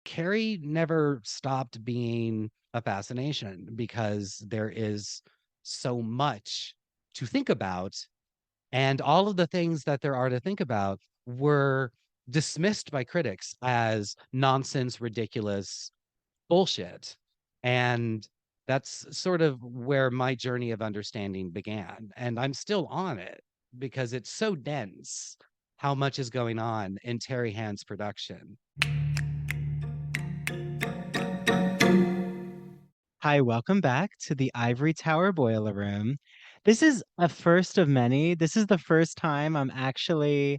Carrie never stopped being a fascination because there is so much to think about, and all of the things that there are to think about were dismissed by critics as nonsense, ridiculous bullshit. And that's sort of where my journey of understanding began. And I'm still on it because it's so dense how much is going on in Terry Hand's production. Hi, welcome back to the Ivory Tower Boiler Room. This is a first of many. This is the first time I'm actually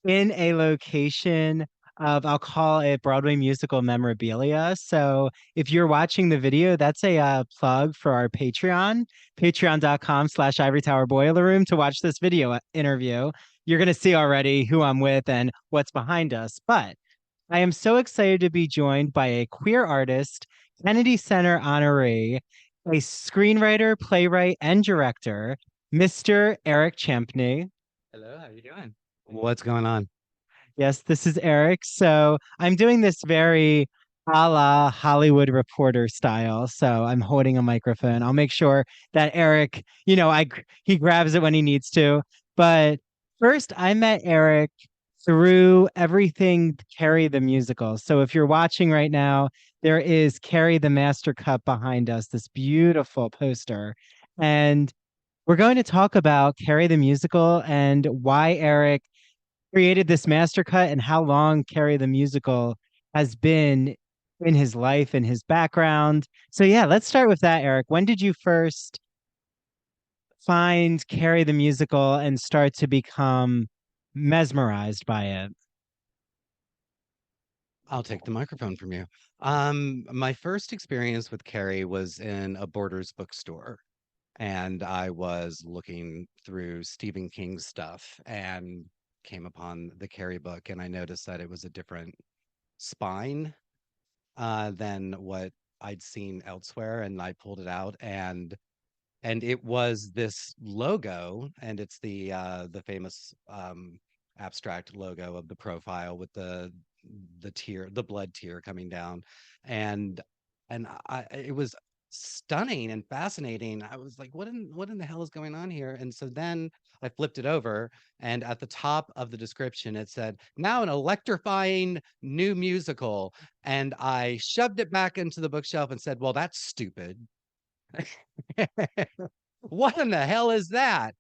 in a location of, I'll call it Broadway musical memorabilia. So if you're watching the video, that's a plug for our Patreon, patreon.com/Ivory Tower Boiler Room to watch this video interview. You're going to see already who I'm with and what's behind us. But I am so excited to be joined by a queer artist, Kennedy Center honoree, a screenwriter, playwright, and director, Mr. Erik Champney. Hello, how you doing? What's going on? Yes, this is Erik. So I'm doing this very a la Hollywood Reporter style. So I'm holding a microphone. I'll make sure that Erik, he grabs it when he needs to. But first, I met Erik through everything Carrie the Musical. So if you're watching right now, there is Carrie the Master Cup behind us, this beautiful poster. And we're going to talk about Carrie the Musical and why Erik created this master cut and how long Carrie the Musical has been in his life and his background. So yeah, let's start with that, Erik. When did you first find Carrie the Musical and start to become mesmerized by it? I'll take the microphone from you. My first experience with Carrie was in a Borders bookstore, and I was looking through Stephen King's stuff and came upon the Carrie book, and I noticed that it was a different spine than what I'd seen elsewhere, and I pulled it out, and it was this logo, and it's the famous abstract logo of the profile with the blood tear coming down, and it was stunning and fascinating. I was like, what in the hell is going on here? And so then I flipped it over, and at the top of the description it said, now an electrifying new musical, and I shoved it back into the bookshelf and said, well, that's stupid. What in the hell is that?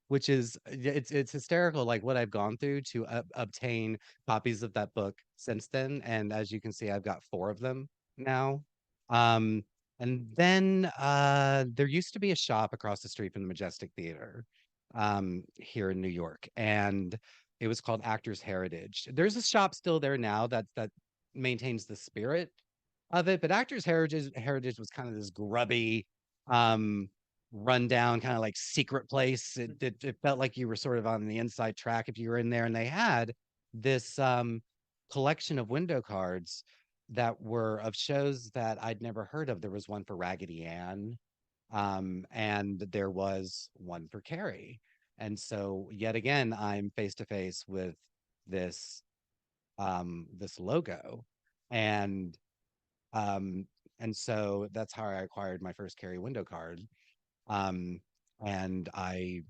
Which is it's hysterical, like what I've gone through to obtain copies of that book since then. And as you can see, I've got 4 of them now. Um, and then there used to be a shop across the street from the Majestic Theater here in New York, and it was called Actors Heritage. There's a shop still there now that maintains the spirit of it, but Actors Heritage was kind of this grubby, um, rundown, kind of like secret place. It felt like you were sort of on the inside track if you were in there, and they had this collection of window cards that were of shows that I'd never heard of. There was one for Raggedy Ann, and there was one for Carrie. And so yet again, I'm face to face with this this logo. And um, and so that's how I acquired my first Carrie window card. Um, and I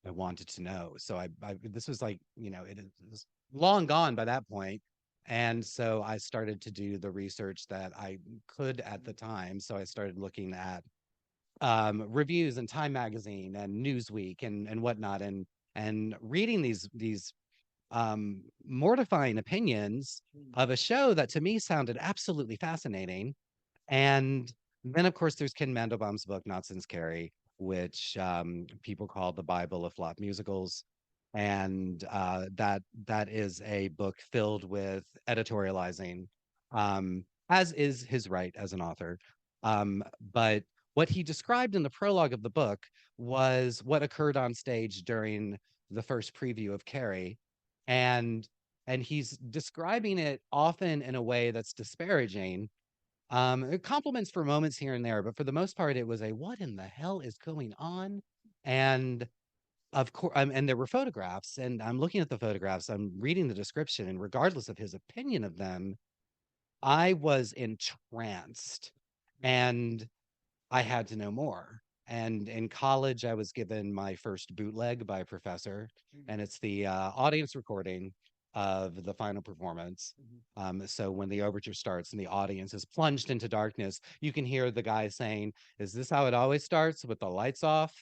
wanted to know. So I this was like, it was long gone by that point. And so I started to do the research that I could at the time. So I started looking at reviews in Time Magazine and Newsweek and whatnot, and reading these mortifying opinions of a show that to me sounded absolutely fascinating. And then, of course, there's Ken Mandelbaum's book, Not Since Carrie, which people call the Bible of flop musicals. And that is a book filled with editorializing, as is his right as an author. But what he described in the prologue of the book was what occurred on stage during the first preview of Carrie. And he's describing it often in a way that's disparaging, compliments for moments here and there, but for the most part, it was a what in the hell is going on? And of course, and there were photographs, and I'm looking at the photographs, I'm reading the description, and regardless of his opinion of them, I was entranced, and I had to know more. And in college, I was given my first bootleg by a professor, and it's the audience recording of the final performance. So when the overture starts and the audience is plunged into darkness, you can hear the guy saying, "Is this how it always starts with the lights off?"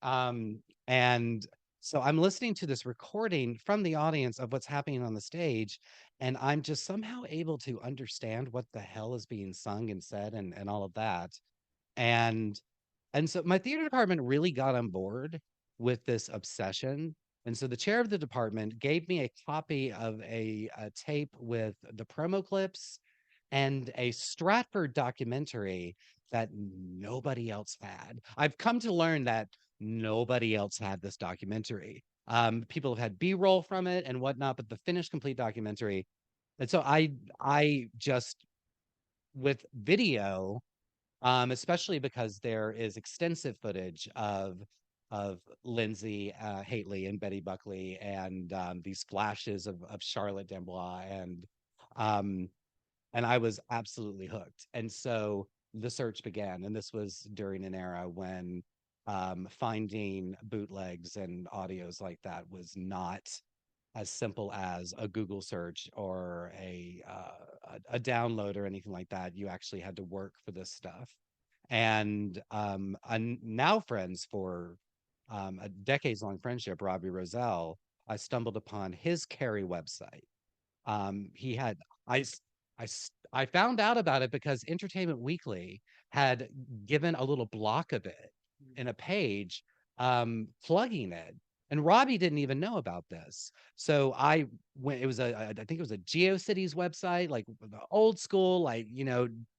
And so I'm listening to this recording from the audience of what's happening on the stage, and I'm just somehow able to understand what the hell is being sung and said and all of that. And so my theater department really got on board with this obsession. And so the chair of the department gave me a copy of a tape with the promo clips and a Stratford documentary that nobody else had. I've come to learn that nobody else had this documentary. People have had B-roll from it and whatnot, but the finished complete documentary. And so I just with video, especially because there is extensive footage of Lindsay Haitley and Betty Buckley, and these flashes of Charlotte Dembois, um, and I was absolutely hooked. And so the search began, and this was during an era when finding bootlegs and audios like that was not as simple as a Google search or a download or anything like that. You actually had to work for this stuff. And I'm now friends for a decades long friendship, Robbie Roselle. I stumbled upon his Carrie website. He had I s- I s- I found out about it because Entertainment Weekly had given a little block of it in a page plugging it. And Robbie didn't even know about this. So I went, it was I think it was a GeoCities website, like the old school, like, DIY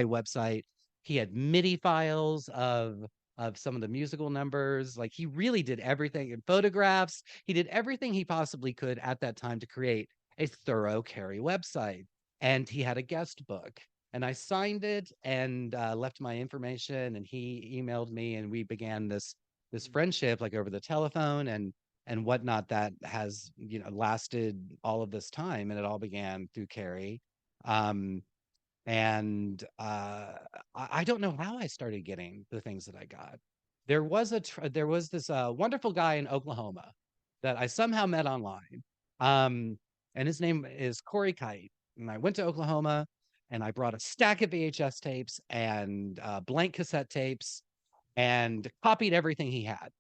website. He had MIDI files of some of the musical numbers. Like he really did everything in photographs. He did everything he possibly could at that time to create a thorough Carrie website. And he had a guest book. And I signed it and left my information. And he emailed me, and we began this friendship like over the telephone and whatnot that has lasted all of this time. And it all began through Carrie. Um, and I don't know how I started getting the things that I got. There was this wonderful guy in Oklahoma that I somehow met online, um, and his name is Corey Kite. And I went to Oklahoma, and I brought a stack of VHS tapes and blank cassette tapes, and copied everything he had.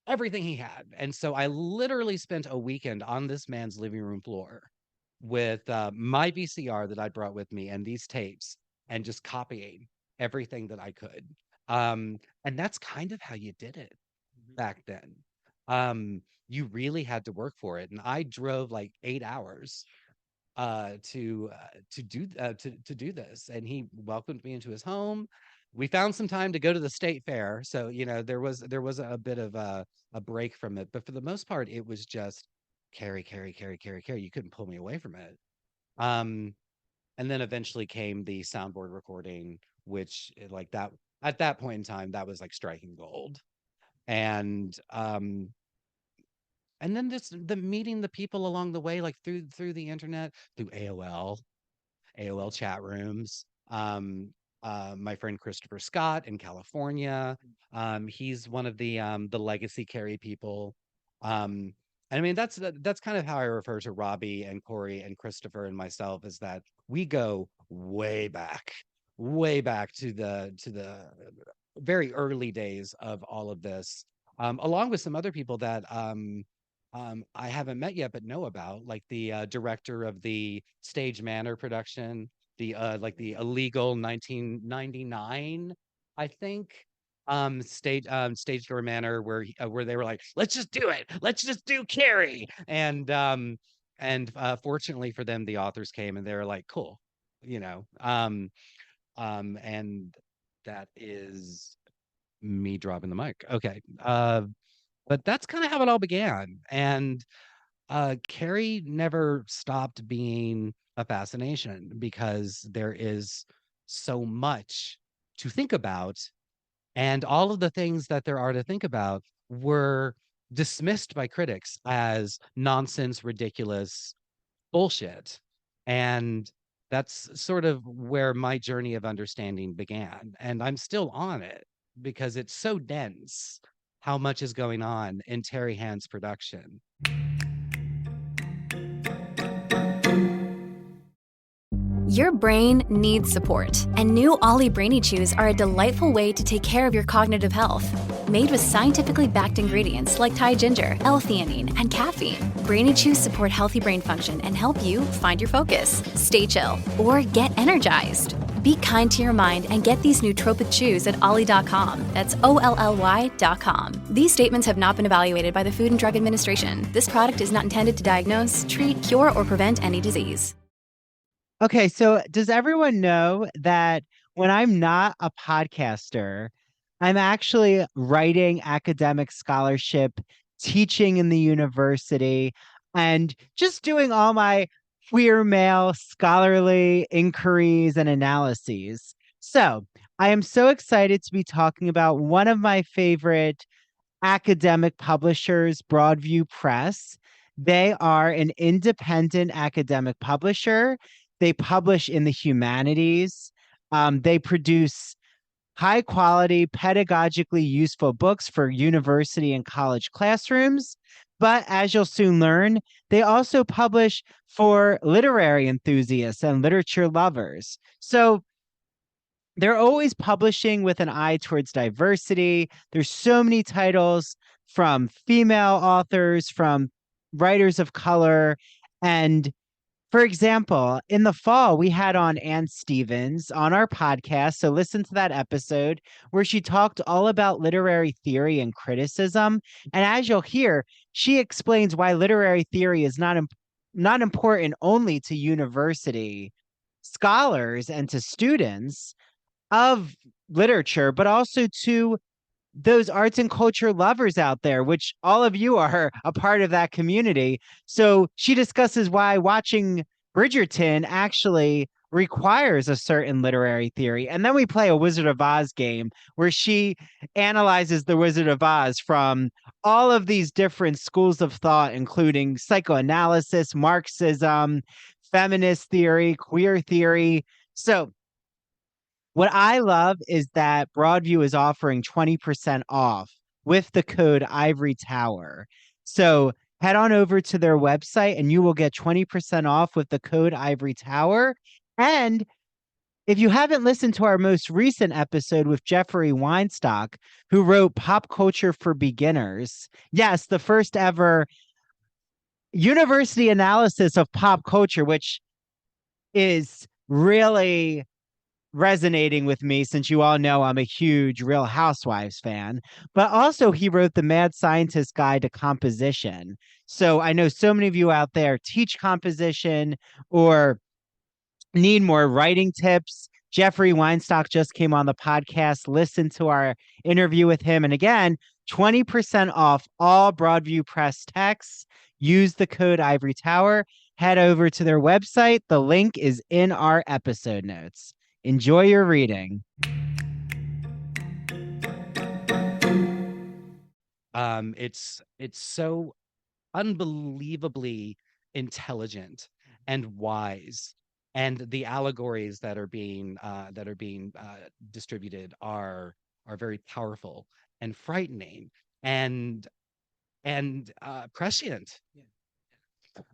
And so I literally spent a weekend on this man's living room floor with my VCR that I brought with me and these tapes, and just copying everything that I could. And that's kind of how you did it back then. You really had to work for it. And I drove like 8 hours to do this, and he welcomed me into his home. We found some time to go to the state fair, so there was a bit of a break from it, but for the most part it was just Carrie, Carrie, Carrie, Carrie, Carrie. You couldn't pull me away from it. um and then eventually came the soundboard recording, which like that at that point in time that was like striking gold. And then this the meeting the people along the way, like through the internet, through AOL chat rooms. My friend Christopher Scott in California. He's one of the legacy Carrie people. Um, and I mean that's kind of how I refer to Robbie and Corey and Christopher and myself, is that we go way back to the very early days of all of this, along with some other people that I haven't met yet but know about, like the director of the Stage Manor production, the like the illegal 1999, I think, Stage Door Manor, where they were like, let's just do it, let's just do Carrie. And fortunately for them, the authors came and they were like, cool, you know. And that is me dropping the mic. Okay. But that's kind of how it all began. And Carrie never stopped being a fascination because there is so much to think about. And all of the things that there are to think about were dismissed by critics as nonsense, ridiculous bullshit. And That's sort of where my journey of understanding began. And I'm still on it because it's so dense how much is going on in Terry Hand's production. Your brain needs support, and new Ollie Brainy Chews are a delightful way to take care of your cognitive health. Made with scientifically backed ingredients like Thai ginger, L-theanine, and caffeine, Brainy Chews support healthy brain function and help you find your focus, stay chill, or get energized. Be kind to your mind and get these nootropic chews at ollie.com. That's OLLY.com. These statements have not been evaluated by the Food and Drug Administration. This product is not intended to diagnose, treat, cure, or prevent any disease. Okay, so does everyone know that when I'm not a podcaster, I'm actually writing academic scholarship, teaching in the university, and just doing all my queer male scholarly inquiries and analyses. So I am so excited to be talking about one of my favorite academic publishers, Broadview Press. They are an independent academic publisher. They publish in the humanities. They produce high quality, pedagogically useful books for university and college classrooms. But as you'll soon learn, they also publish for literary enthusiasts and literature lovers. So they're always publishing with an eye towards diversity. There's so many titles from female authors, from writers of color. And for example, in the fall, we had on Ann Stevens on our podcast. So listen to that episode where she talked all about literary theory and criticism. And as you'll hear, she explains why literary theory is not important only to university scholars and to students of literature, but also to those arts and culture lovers out there, which all of you are a part of that community. So she discusses why watching Bridgerton actually requires a certain literary theory. And then we play a Wizard of Oz game where she analyzes the Wizard of Oz from all of these different schools of thought, including psychoanalysis, Marxism, feminist theory, queer theory. So what I love is that Broadview is offering 20% off with the code Ivory Tower. So head on over to their website and you will get 20% off with the code Ivory Tower. And if you haven't listened to our most recent episode with Jeffrey Weinstock, who wrote Pop Culture for Beginners, yes, the first ever university analysis of pop culture, which is really resonating with me since you all know I'm a huge Real Housewives fan, but also he wrote the Mad Scientist Guide to Composition. So I know so many of you out there teach composition or need more writing tips. Jeffrey Weinstock just came on the podcast. Listen to our interview with him. And again, 20% off all Broadview Press texts. Use the code Ivory Tower. Head over to their website. The link is in our episode notes. Enjoy your reading. It's so unbelievably intelligent and wise, and the allegories that are being distributed are very powerful and frightening and prescient.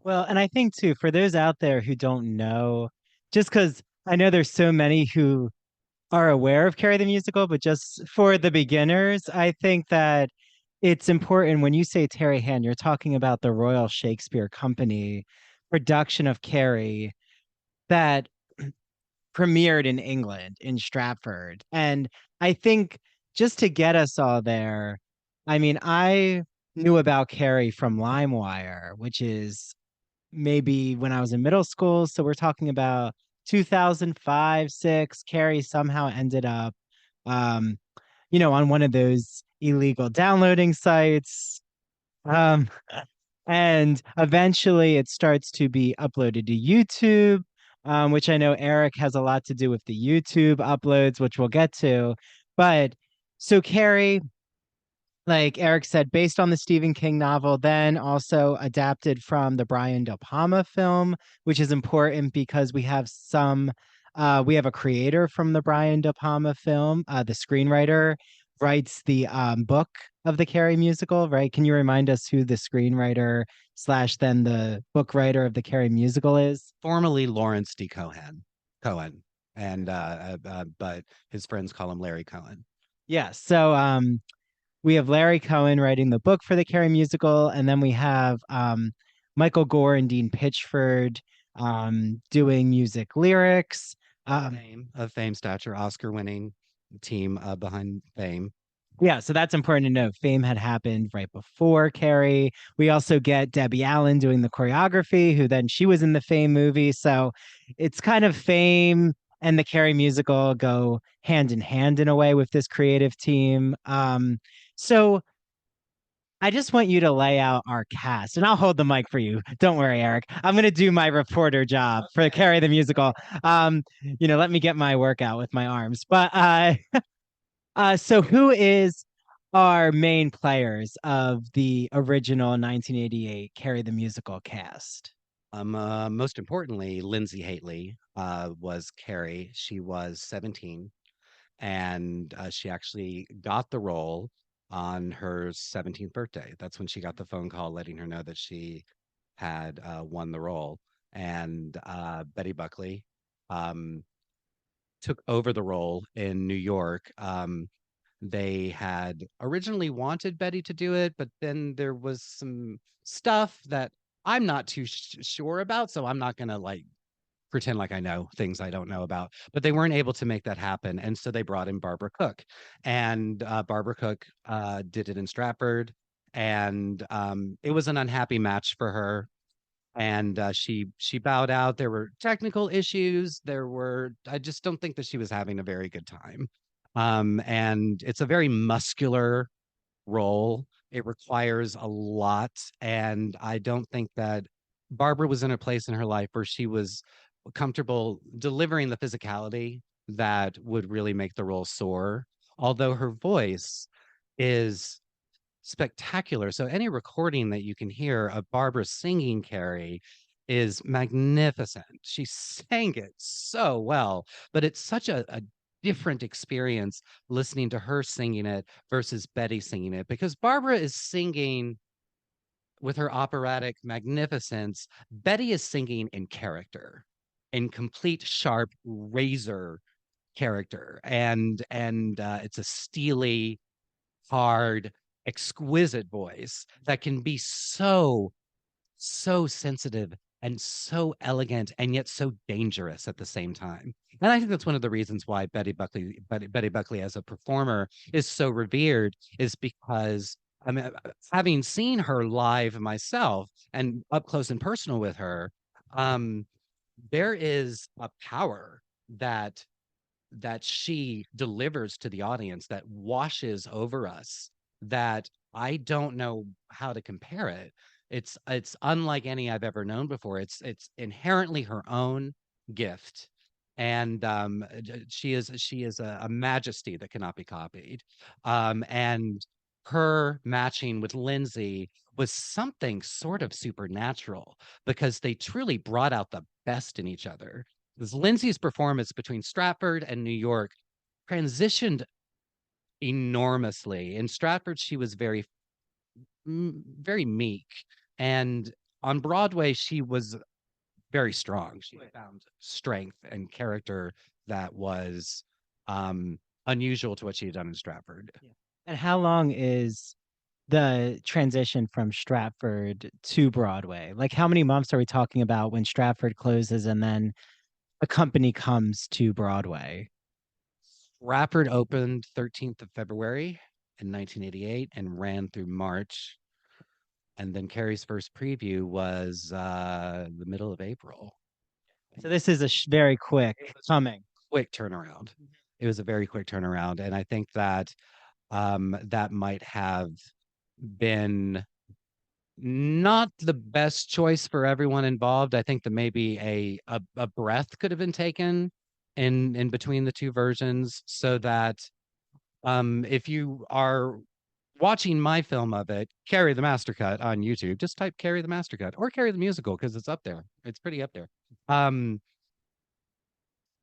Well, and I think too, for those out there who don't know, just because I know there's so many who are aware of Carrie the Musical, but just for the beginners, I think that it's important when you say Terry Hand, you're talking about the Royal Shakespeare Company production of Carrie that premiered in England in Stratford. And I think just to get us all there, I mean, I knew about Carrie from LimeWire, which is maybe when I was in middle school. So we're talking about 2005, six. Carrie somehow ended up, um, on one of those illegal downloading sites. Um, and eventually it starts to be uploaded to YouTube, which I know Erik has a lot to do with the YouTube uploads, which we'll get to. But so Carrie like Eric said, based on the Stephen King novel, then also adapted from the Brian De Palma film, which is important because we have a creator from the Brian De Palma film. The screenwriter writes the book of the Carrie musical, right? Can you remind us who the screenwriter slash then the book writer of the Carrie musical is? Formerly Lawrence D. Cohen, and but his friends call him Larry Cohen. Yeah. So we have Larry Cohen writing the book for the Carrie musical, and then we have Michael Gore and Dean Pitchford doing music lyrics. Of fame stature, Oscar-winning team behind Fame. Yeah, so that's important to note. Fame had happened right before Carrie. We also get Debbie Allen doing the choreography, who then she was in the Fame movie. So it's kind of Fame and the Carrie musical go hand in hand in a way with this creative team. So I just want you to lay out our cast, and I'll hold the mic for you. Don't worry, Eric. I'm going to do my reporter job for Carrie the Musical. Let me get my workout with my arms. But so who is our main players of the original 1988 Carrie the Musical cast? Most importantly, Lindsay Haley was Carrie. She was 17, and she actually got the role on her 17th birthday. That's when she got the phone call letting her know that she had won the role. And Betty Buckley um, took over the role in New York. They had originally wanted Betty to do it, but then there was some stuff that I'm not too sure about, so I'm not gonna like pretend like I know things I don't know about. But they weren't able to make that happen, and so they brought in Barbara Cook, and Barbara Cook did it in Stratford, and it was an unhappy match for her. And she bowed out. There were technical issues. I just don't think that she was having a very good time. And it's a very muscular role. It requires a lot. And I don't think that Barbara was in a place in her life where she was comfortable delivering the physicality that would really make the role soar. Although her voice is spectacular. So any recording that you can hear of Barbara singing Carrie is magnificent. She sang it so well, but it's such a different experience listening to her singing it versus Betty singing it, because Barbara is singing with her operatic magnificence. Betty is singing in character, in complete sharp razor character, and it's a steely, hard, exquisite voice that can be so sensitive and so elegant and yet so dangerous at the same time. And I think that's one of the reasons why Betty Buckley as a performer is so revered, is because I mean, having seen her live myself and up close and personal with her, um, there is a power that she delivers to the audience that washes over us, that I don't know how to compare it. It's unlike any I've ever known before. It's inherently her own gift. And she is a majesty that cannot be copied. And her matching with Lindsay was something sort of supernatural, because they truly brought out the best in each other. Because Lindsay's performance between Stratford and New York transitioned enormously. In Stratford, she was very meek, and on Broadway, she was very strong. She found strength and character that was unusual to what she had done in Stratford. Yeah. And how long is the transition from Stratford to Broadway? Like, how many months are we talking about when Stratford closes and then a company comes to Broadway? Stratford opened 13th of February in 1988 and ran through March. And then Carrie's first preview was the middle of April. So this is a very quick coming. Quick turnaround. It was a very quick turnaround. And I think that that might have been not the best choice for everyone involved. I think that maybe a breath could have been taken in between the two versions, so that if you are watching my film of it, Carrie the Master Cut on YouTube, just type Carrie the Master Cut or Carrie the Musical because it's up there. It's pretty up there.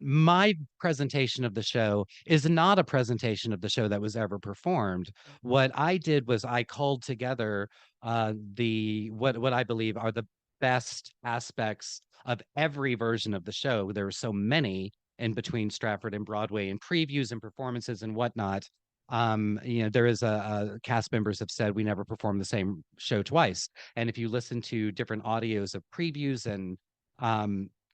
My presentation of the show is not a presentation of the show that was ever performed. What I did was I called together the what I believe are the best aspects of every version of the show. There were so many in between Stratford and Broadway and previews and performances and whatnot. There is a cast members have said we never perform the same show twice. And if you listen to different audios of previews and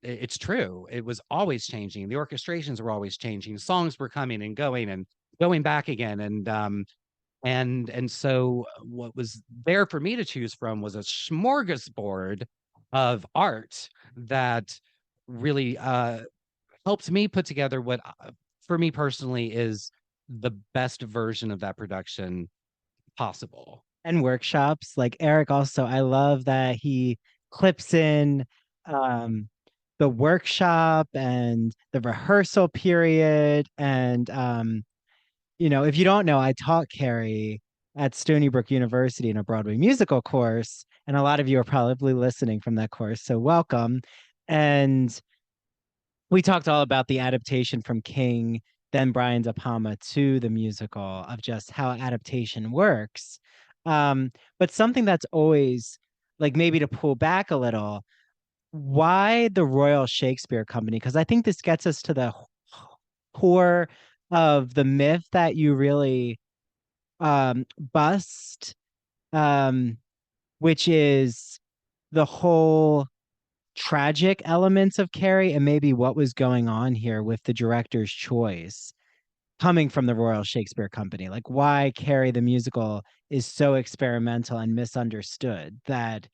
it's true. It was always changing. The orchestrations were always changing. Songs were coming and going back again. And so what was there for me to choose from was a smorgasbord of art that really helped me put together what for me personally is the best version of that production possible. And workshops like Erik also, I love that he clips in um the workshop and the rehearsal period. And if you don't know, I taught Carrie at Stony Brook University in a Broadway musical course, and a lot of you are probably listening from that course, so welcome. And we talked all about the adaptation from King, then Brian De Palma to the musical, of just how adaptation works. But something that's always like, maybe to pull back a little, why the Royal Shakespeare Company? Because I think this gets us to the core of the myth that you really bust, which is the whole tragic elements of Carrie and maybe what was going on here with the director's choice coming from the Royal Shakespeare Company. Like, why Carrie the Musical is so experimental and misunderstood that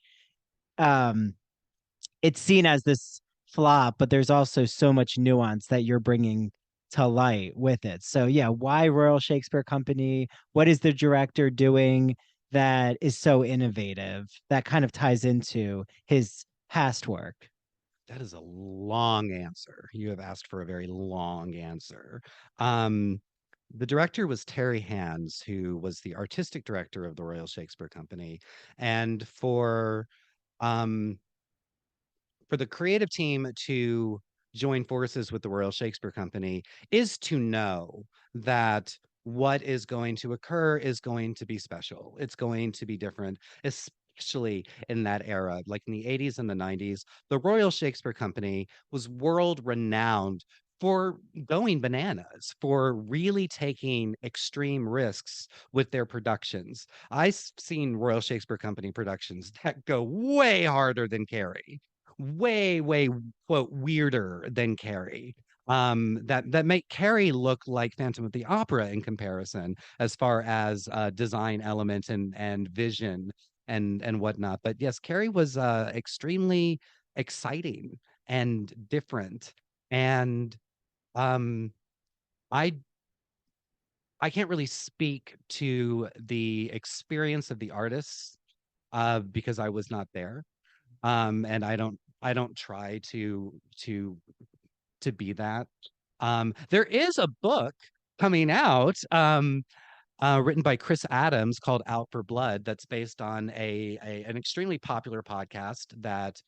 it's seen as this flop, but there's also so much nuance that you're bringing to light with it. So yeah, why Royal Shakespeare Company? What is the director doing that is so innovative that kind of ties into his past work? That is a long answer. You have asked for a very long answer. The director was Terry Hands, who was the artistic director of the Royal Shakespeare Company. And for the creative team to join forces with the Royal Shakespeare Company is to know that what is going to occur is going to be special. It's going to be different, especially in that era, like in the 80s and the 90s. The Royal Shakespeare Company was world renowned for going bananas, for really taking extreme risks with their productions. I've seen Royal Shakespeare Company productions that go way harder than Carrie, way quote weirder than Carrie. That make Carrie look like Phantom of the Opera in comparison, as far as design elements and vision and whatnot. But yes, Carrie was extremely exciting and different. And um, I I can't really speak to the experience of the artists because I was not there. And I don't try to be that. There is a book coming out written by Chris Adams called Out for Blood that's based on an extremely popular podcast that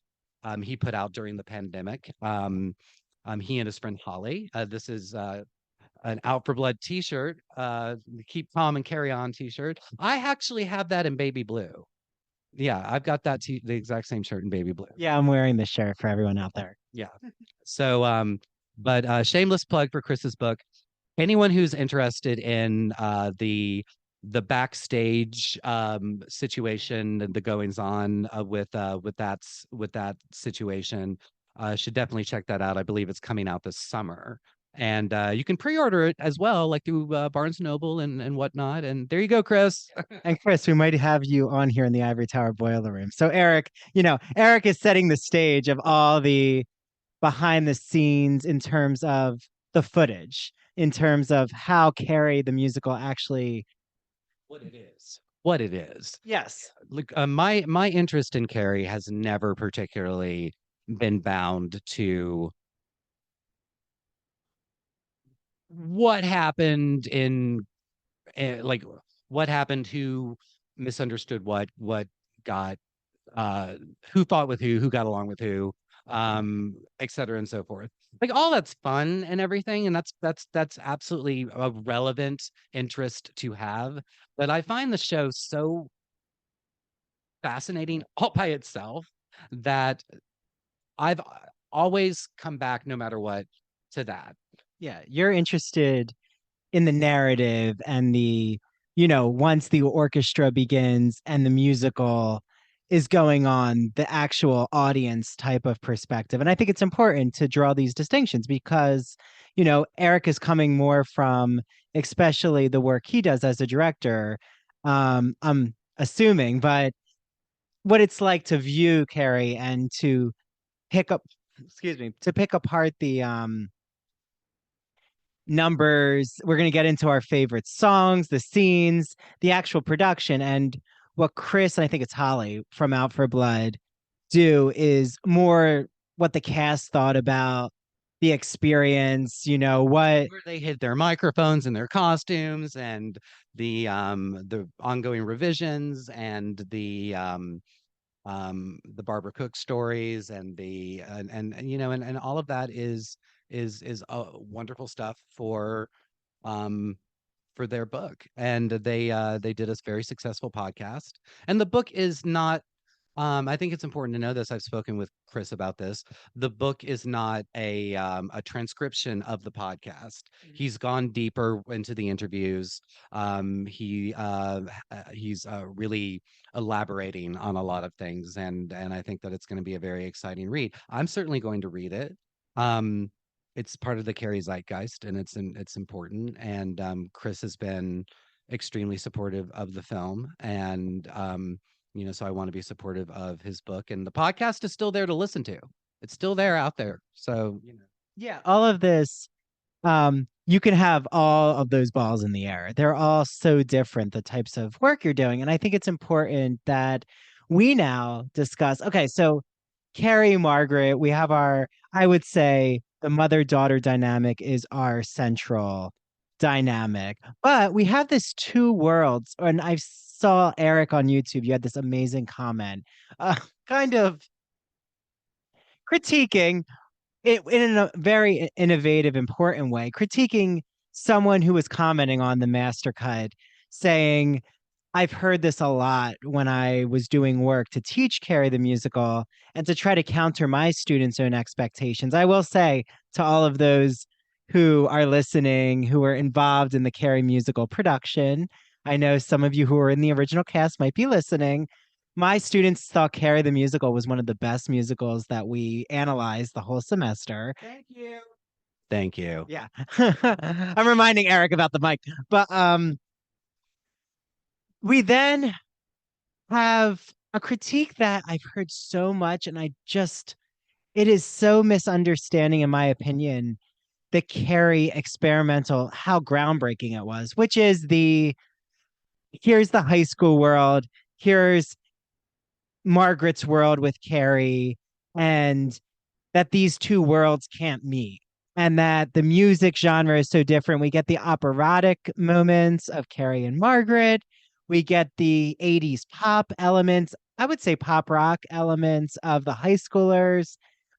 he put out during the pandemic. He and his friend Holly. This is an Out for Blood T-shirt, Keep Calm and Carry On T-shirt. I actually have that in baby blue. Yeah, I've got the exact same shirt in baby blue. Yeah, I'm wearing this shirt for everyone out there. Yeah. So, but shameless plug for Chris's book. Anyone who's interested in the backstage situation and the goings on with that situation should definitely check that out. I believe it's coming out this summer. And you can pre-order it as well, like through Barnes Noble and whatnot. And there you go, Chris. And Chris, we might have you on here in the Ivory Tower Boiler Room. So Erik, Erik is setting the stage of all the behind the scenes in terms of the footage, in terms of how Carrie the Musical actually What it is. What it is. Yes. Look, my interest in Carrie has never particularly been bound to what happened in like what happened, who misunderstood what got uh who fought with who got along with who, et cetera and so forth. Like all that's fun and everything, and that's absolutely a relevant interest to have. But I find the show so fascinating all by itself that I've always come back no matter what to that. Yeah, you're interested in the narrative and once the orchestra begins and the musical is going on, the actual audience type of perspective. And I think it's important to draw these distinctions because, Erik is coming more from, especially the work he does as a director. I'm assuming, but what it's like to view Carrie and to pick up, excuse me, to pick apart the numbers. We're going to get into our favorite songs, the scenes, the actual production. And what Chris, and I think it's Holly from Out for Blood, do is more what the cast thought about the experience, what where they hid their microphones and their costumes, and the ongoing revisions, and the Barbara Cook stories, and and all of that is wonderful stuff um for their book. And they did a very successful podcast, and the book is not, I think it's important to know this. I've spoken with Chris about this. The book is not a transcription of the podcast. He's gone deeper into the interviews. He's really elaborating on a lot of things, and I think that it's going to be a very exciting read. I'm certainly going to read it. Um, it's part of the Carrie zeitgeist, and it's important. And Chris has been extremely supportive of the film, and so I want to be supportive of his book, and the podcast is still there to listen to. It's still there out there. So, Yeah, all of this, you can have all of those balls in the air. They're all so different, the types of work you're doing. And I think it's important that we now discuss, okay, so Carrie, Margaret, we have I would say the mother-daughter dynamic is our central dynamic. But we have this two worlds, and I saw Erik on YouTube, you had this amazing comment, kind of critiquing it in a very innovative, important way, critiquing someone who was commenting on the master cut, saying, I've heard this a lot when I was doing work to teach Carrie the Musical and to try to counter my students' own expectations. I will say to all of those who are listening, who are involved in the Carrie Musical production, I know some of you who are in the original cast might be listening. My students thought Carrie the Musical was one of the best musicals that we analyzed the whole semester. thank you. Thank you. Yeah. I'm reminding Erik about the mic. But we then have a critique that I've heard so much, and it is so misunderstanding, in my opinion, the Carrie experimental, how groundbreaking it was, which is here's the high school world, here's Margaret's world with Carrie, and that these two worlds can't meet, and that the music genre is so different. We get the operatic moments of Carrie and Margaret. We get the 80s pop elements, I would say pop rock elements of the high schoolers.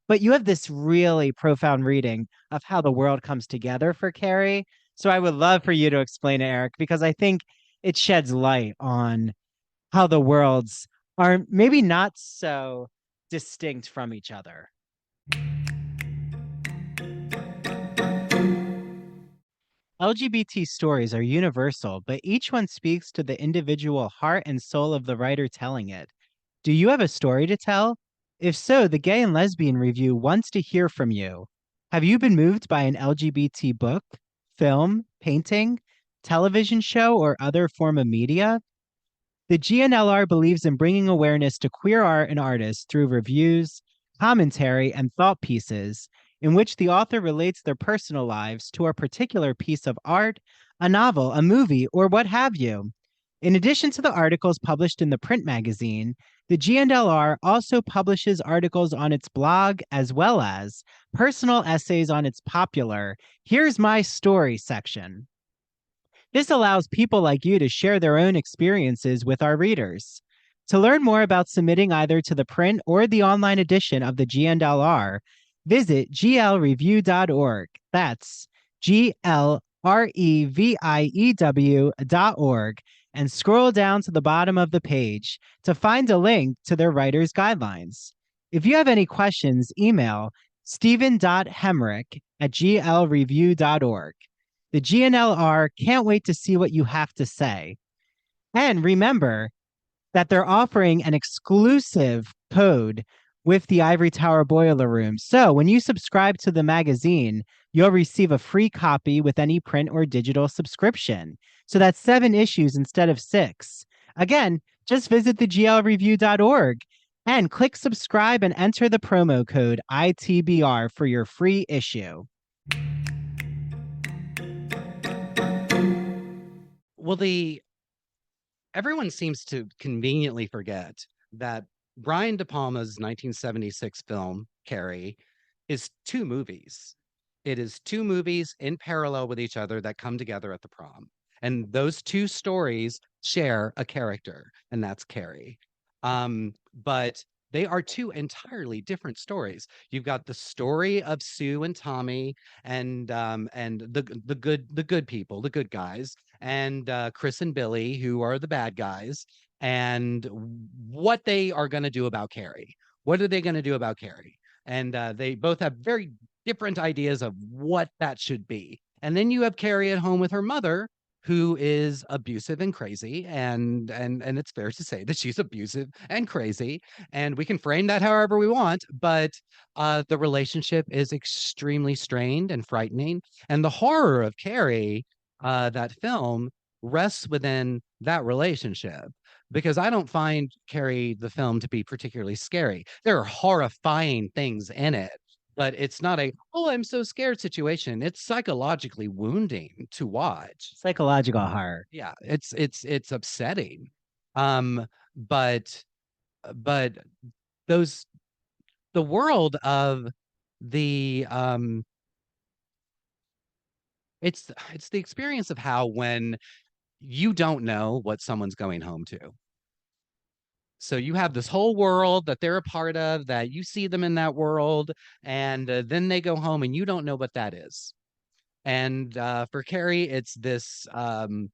But you have this really profound reading of how the world comes together for Carrie. So I would love for you to explain it, Erik, because I think it sheds light on how the worlds are maybe not so distinct from each other. LGBT stories are universal, but each one speaks to the individual heart and soul of the writer telling it. Do you have a story to tell? If so, the Gay and Lesbian Review wants to hear from you. Have you been moved by an LGBT book, film, painting, television show, or other form of media? The GNLR believes in bringing awareness to queer art and artists through reviews, commentary, and thought pieces in which the author relates their personal lives to a particular piece of art, a novel, a movie, or what have you. In addition to the articles published in the print magazine, the GNLR also publishes articles on its blog as well as personal essays on its popular Here's My Story section. This allows people like you to share their own experiences with our readers. To learn more about submitting either to the print or the online edition of the GNLR, visit glreview.org. That's glreview.org, and scroll down to the bottom of the page to find a link to their writer's guidelines. If you have any questions, email stephen.hemrick@glreview.org. The GNLR can't wait to see what you have to say. And remember that they're offering an exclusive code with the Ivory Tower Boiler Room. So when you subscribe to the magazine, you'll receive a free copy with any print or digital subscription. So that's 7 issues instead of 6. Again, just visit theglreview.org and click subscribe and enter the promo code ITBR for your free issue. Well, everyone seems to conveniently forget that Brian De Palma's 1976 film, Carrie, is 2 movies. It is 2 movies in parallel with each other that come together at the prom. And those 2 stories share a character, and that's Carrie. But they are 2 entirely different stories. You've got the story of Sue and Tommy and the good people, the good guys, and Chris and Billy, who are the bad guys, and what they are going to do about Carrie. What are they going to do about Carrie? And they both have very different ideas of what that should be. And then you have Carrie at home with her mother, who is abusive and crazy, and it's fair to say that she's abusive and crazy, and we can frame that however we want, but the relationship is extremely strained and frightening, and the horror of Carrie, that film, rests within that relationship, because I don't find Carrie the film to be particularly scary. There are horrifying things in it, but it's not a, "Oh, I'm so scared" situation. It's psychologically wounding to watch. Psychological horror. Yeah, it's upsetting. Um, but but those the world of the it's the experience of how when you don't know what someone's going home to. So you have this whole world that they're a part of, that you see them in that world, and then they go home and you don't know what that is. And for Carrie, it's this bear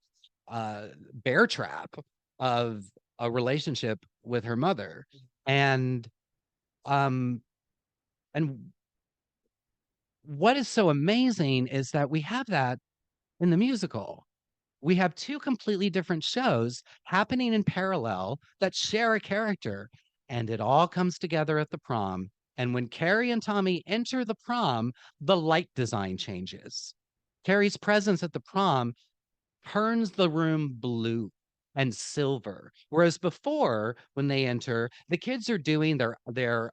trap of a relationship with her mother. And um and what is so amazing is that we have that in the musical. We have 2 completely different shows happening in parallel that share a character, and it all comes together at the prom. And when Carrie and Tommy enter the prom, the light design changes. Carrie's presence at the prom turns the room blue and silver, whereas before, when they enter, the kids are doing their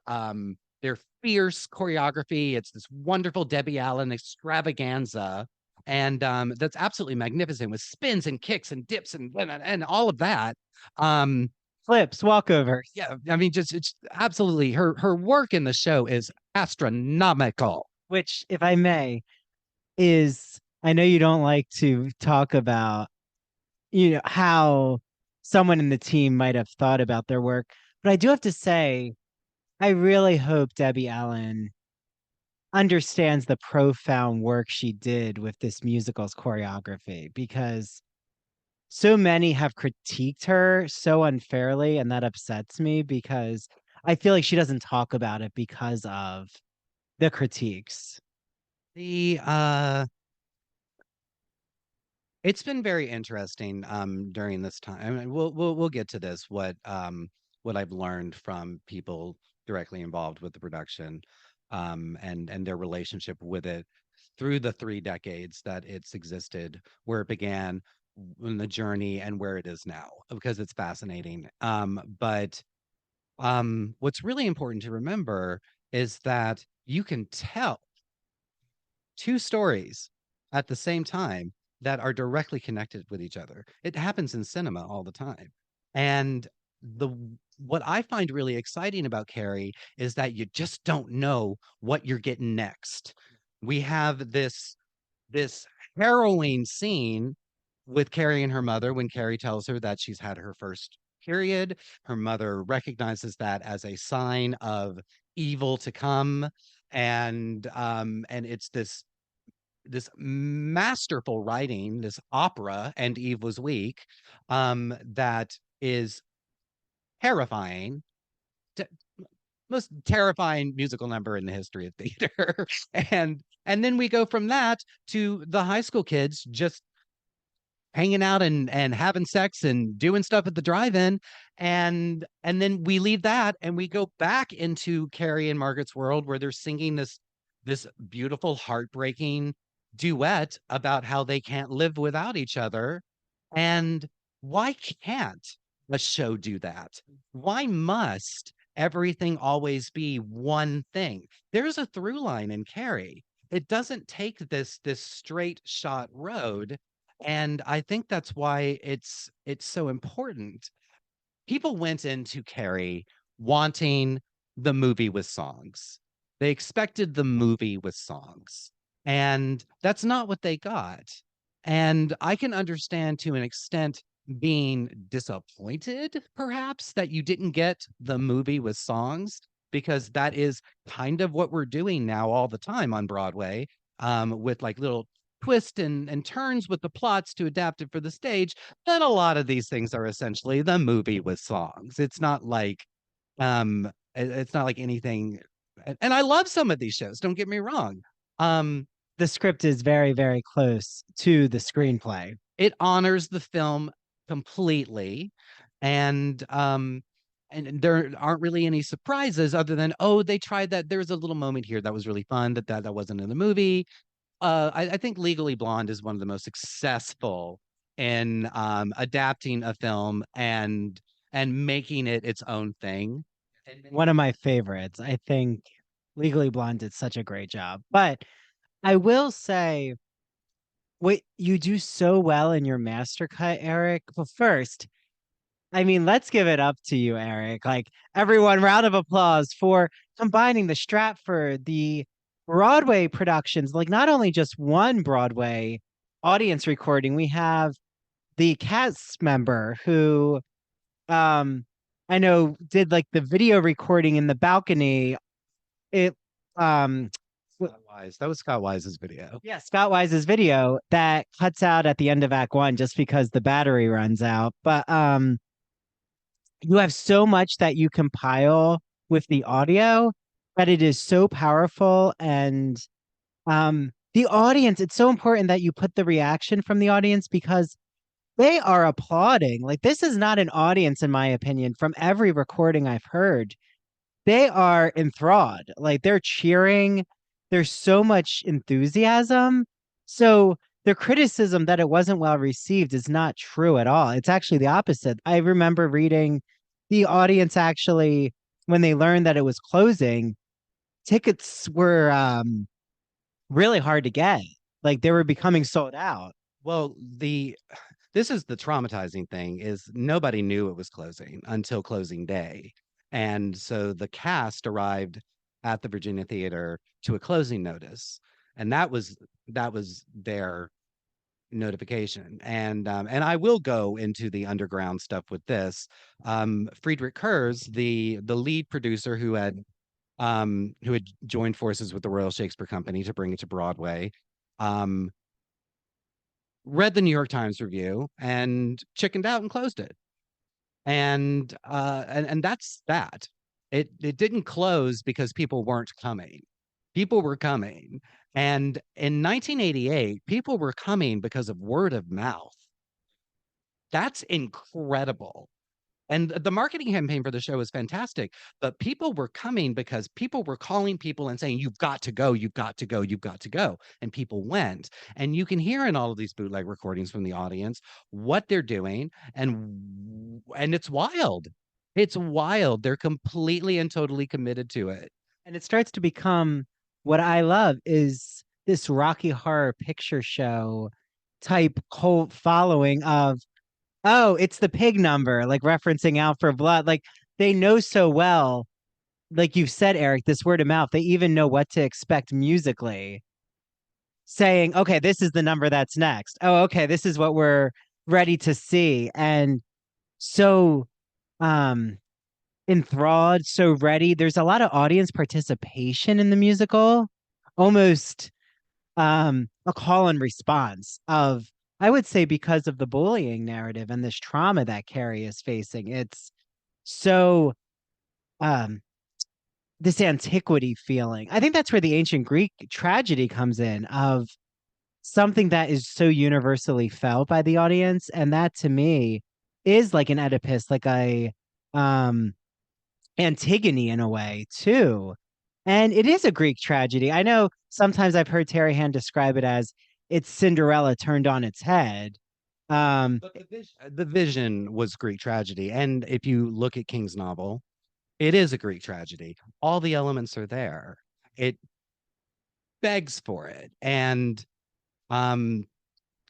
fierce choreography. It's this wonderful Debbie Allen extravaganza, and that's absolutely magnificent with spins and kicks and dips and all of that. Um, Flips, walkovers. yeah, I mean, just it's absolutely her work in the show is astronomical. Which, if I may, is, I know you don't like to talk about, how someone in the team might have thought about their work, but I do have to say, I really hope Debbie Allen understands the profound work she did with this musical's choreography, because so many have critiqued her so unfairly, and that upsets me because I feel like she doesn't talk about it because of the critiques. The It's been very interesting during this time. I mean, we'll get to this, what I've learned from people directly involved with the production, and their relationship with it through the 3 decades that it's existed, where it began, in the journey, and where it is now, because it's fascinating. But what's really important to remember is that you can tell 2 stories at the same time that are directly connected with each other. It happens in cinema all the time. And the what I find really exciting about Carrie is that you just don't know what you're getting next. We have this harrowing scene with Carrie and her mother, when Carrie tells her that she's had her first period, her mother recognizes that as a sign of evil to come. And it's this masterful writing, this opera, and Eve was weak, that is terrifying, t- most terrifying musical number in the history of theater. And then we go from that to the high school kids just hanging out and having sex and doing stuff at the drive-in. And then we leave that and we go back into Carrie and Margaret's world, where they're singing this beautiful, heartbreaking duet about how they can't live without each other. And why can't a show do that? Why must everything always be one thing? There's a through line in Carrie. It doesn't take this straight shot road. And I think that's why it's so important. People went into Carrie wanting the movie with songs. They expected the movie with songs, and that's not what they got. And I can understand to an extent being disappointed, perhaps, that you didn't get the movie with songs, because that is kind of what we're doing now all the time on Broadway, with like little twists and turns with the plots to adapt it for the stage. But a lot of these things are essentially the movie with songs. It's not like it's not like anything. And I love some of these shows, don't get me wrong. The script is very, very close to the screenplay. It honors the film completely, and there aren't really any surprises other than, oh, they tried that. There was a little moment here that was really fun that wasn't in the movie. I think Legally Blonde is one of the most successful in adapting a film and making it its own thing. One of my favorites. I think Legally Blonde did such a great job. But I will say, what you do so well in your master cut, Erik. But first, I mean, let's give it up to you, Erik. Like, everyone, round of applause for combining the Stratford, the Broadway productions, like not only just one Broadway audience recording, we have the cast member who I know did like the video recording in the balcony. It That was Scott Wise's video. Yeah, Scott Wise's video that cuts out at the end of Act 1 just because the battery runs out. But you have so much that you compile with the audio that it is so powerful. And the audience, it's so important that you put the reaction from the audience, because they are applauding. Like, this is not an audience, in my opinion, from every recording I've heard. They are enthralled. Like, they're cheering. There's so much enthusiasm. So the criticism that it wasn't well received is not true at all. It's actually the opposite. I remember reading the audience actually, when they learned that it was closing, tickets were really hard to get. Like, they were becoming sold out. Well, this is the traumatizing thing, is nobody knew it was closing until closing day. And so the cast arrived at the Virginia Theater to a closing notice, and that was their notification. And I will go into the underground stuff with this. Friedrich Kurz, the lead producer who had joined forces with the Royal Shakespeare Company to bring it to Broadway, read the New York Times review and chickened out and closed it. And that's that. It didn't close because people weren't coming. People were coming. And in 1988, people were coming because of word of mouth. That's incredible. And the marketing campaign for the show was fantastic, but people were coming because people were calling people and saying, you've got to go, you've got to go, you've got to go. And people went. And you can hear in all of these bootleg recordings from the audience what they're doing. And it's wild. It's wild. They're completely and totally committed to it. And it starts to become, what I love is this Rocky Horror Picture Show type cult following of, oh, it's the pig number, like referencing Out for Blood. Like, they know so well, like you've said, Erik, this word of mouth, they even know what to expect musically. saying, okay, this is the number that's next. Oh, okay, this is what we're ready to see. And so um enthralled, so ready. There's a lot of audience participation in the musical, almost a call and response of, I would say, because of the bullying narrative and this trauma that Carrie is facing. It's so um this antiquity feeling. I think that's where the ancient Greek tragedy comes in, of something that is so universally felt by the audience. And that to me is like an Oedipus, like a um Antigone in a way too. And it is a Greek tragedy. I know sometimes I've heard Terry Hand describe it as it's Cinderella turned on its head. But the vision was Greek tragedy. And if you look at King's novel, it is a Greek tragedy. All the elements are there. It begs for it. Um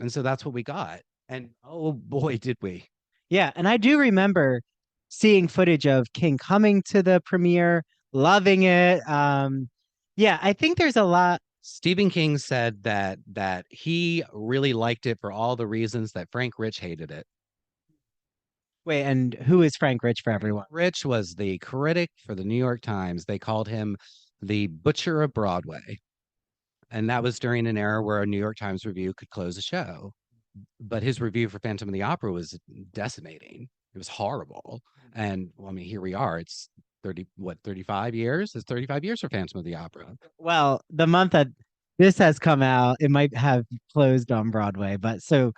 and so that's what we got. And oh boy, did we. Yeah, and I do remember seeing footage of King coming to the premiere, loving it. Yeah, I think there's a lot. Stephen King said that he really liked it for all the reasons that Frank Rich hated it. Wait, and who is Frank Rich for everyone? Rich was the critic for the New York Times. They called him the butcher of Broadway. And that was during an era where a New York Times review could close a show. But his review for Phantom of the Opera was decimating. It was horrible. And well, I mean, here we are. It's 35 years? It's 35 years for Phantom of the Opera. Well, the month that this has come out, it might have closed on Broadway, but so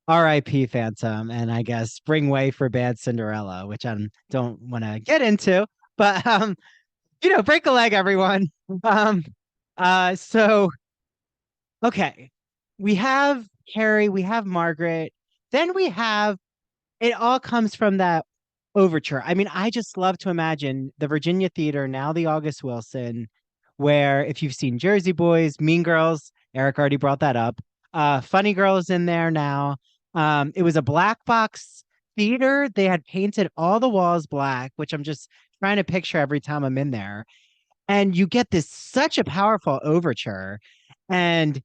R.I.P. Phantom, and I guess Spring Way for Bad Cinderella, which I don't want to get into, but break a leg, everyone. Um, so okay, we have Carrie, we have Margaret, then we have it all comes from that overture. I mean, I just love to imagine the Virginia Theater, now the August Wilson, where if you've seen Jersey Boys, Mean Girls, Erik already brought that up. Funny Girls in there now. It was a black box theater. They had painted all the walls black, which I'm just trying to picture every time I'm in there. And you get this such a powerful overture, and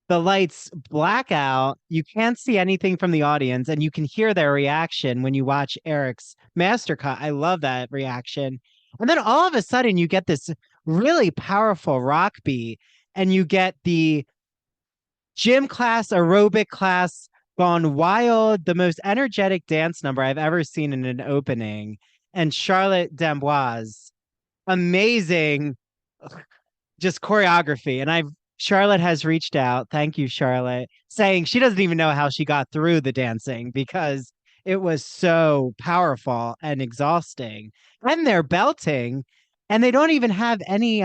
the lights black out. You can't see anything from the audience, and you can hear their reaction when you watch Erik's master cut. I love that reaction. And then all of a sudden, you get this really powerful rock beat, and you get the gym class, aerobic class gone wild, the most energetic dance number I've ever seen in an opening. And Charlotte D'Amboise, amazing just choreography. And Charlotte has reached out. Thank you, Charlotte, saying she doesn't even know how she got through the dancing because it was so powerful and exhausting. And they're belting, and they don't even have any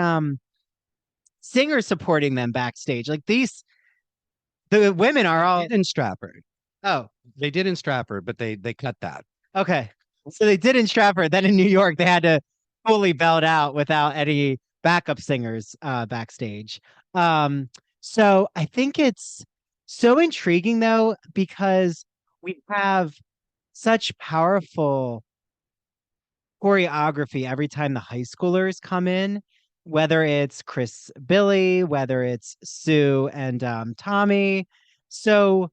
singers supporting them backstage. Like the women are all in Stratford. Oh, they did in Stratford, but they cut that. Okay. So they did in Stratford. Then in New York, they had to fully belt out without any backup singers backstage. So I think it's so intriguing though, because we have such powerful choreography every time the high schoolers come in, whether it's Chris Billy, whether it's Sue and Tommy. So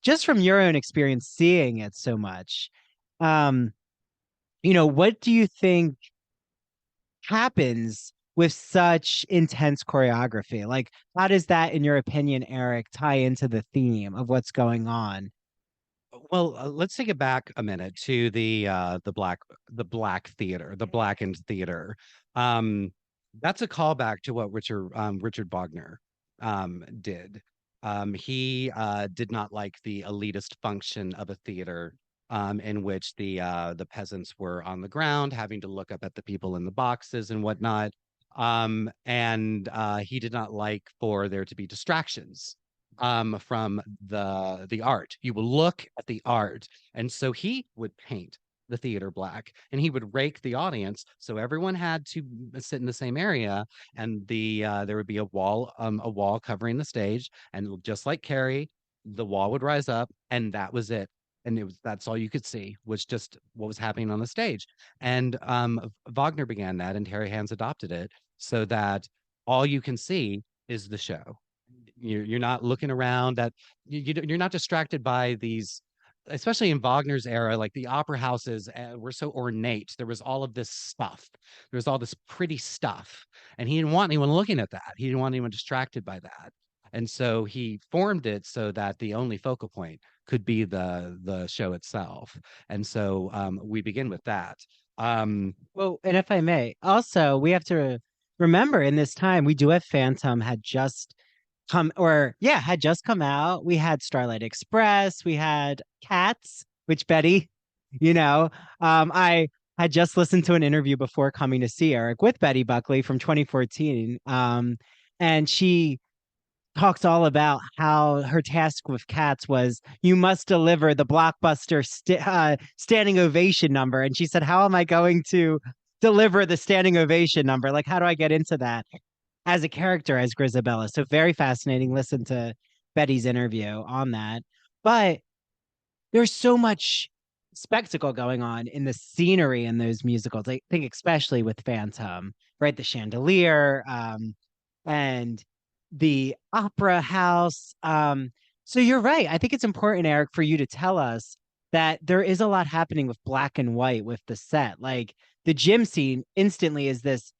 just from your own experience seeing it so much, what do you think happens with such intense choreography? Like, how does that, in your opinion, Erik, tie into the theme of what's going on? Well, let's take it back a minute to the black theater, the blackened theater. That's a callback to what Richard Wagner did. He did not like the elitist function of a theater in which the peasants were on the ground having to look up at the people in the boxes and whatnot. And he did not like for there to be distractions from the art. You will look at the art. And so he would paint the theater black, and he would rake the audience, so everyone had to sit in the same area, and there would be a wall covering the stage, and just like Carrie, the wall would rise up, and that was it. And that's all you could see, was just what was happening on the stage. And Wagner began that, and Terry Hands adopted it, so that all you can see is the show. You're not looking around at you're not distracted by these, especially in Wagner's era, like the opera houses were so ornate. There was all of this stuff. There was all this pretty stuff. And he didn't want anyone looking at that. He didn't want anyone distracted by that. And so he formed it so that the only focal point could be the show itself. And so we begin with that. Well, and if I may, also we have to remember in this time we do have Phantom had just had just come out. We had Starlight Express, we had Cats, which Betty, I had just listened to an interview before coming to see Erik with Betty Buckley from 2014. And she talks all about how her task with Cats was you must deliver the blockbuster standing ovation number. And she said, how am I going to deliver the standing ovation number? Like, how do I get into that as a character as Grisabella? So very fascinating. Listen to Betty's interview on that. But there's so much spectacle going on in the scenery in those musicals. I think especially with Phantom, right? The chandelier, and the opera house. So you're right. I think it's important, Erik, for you to tell us that there is a lot happening with black and white with the set. Like the gym scene instantly is this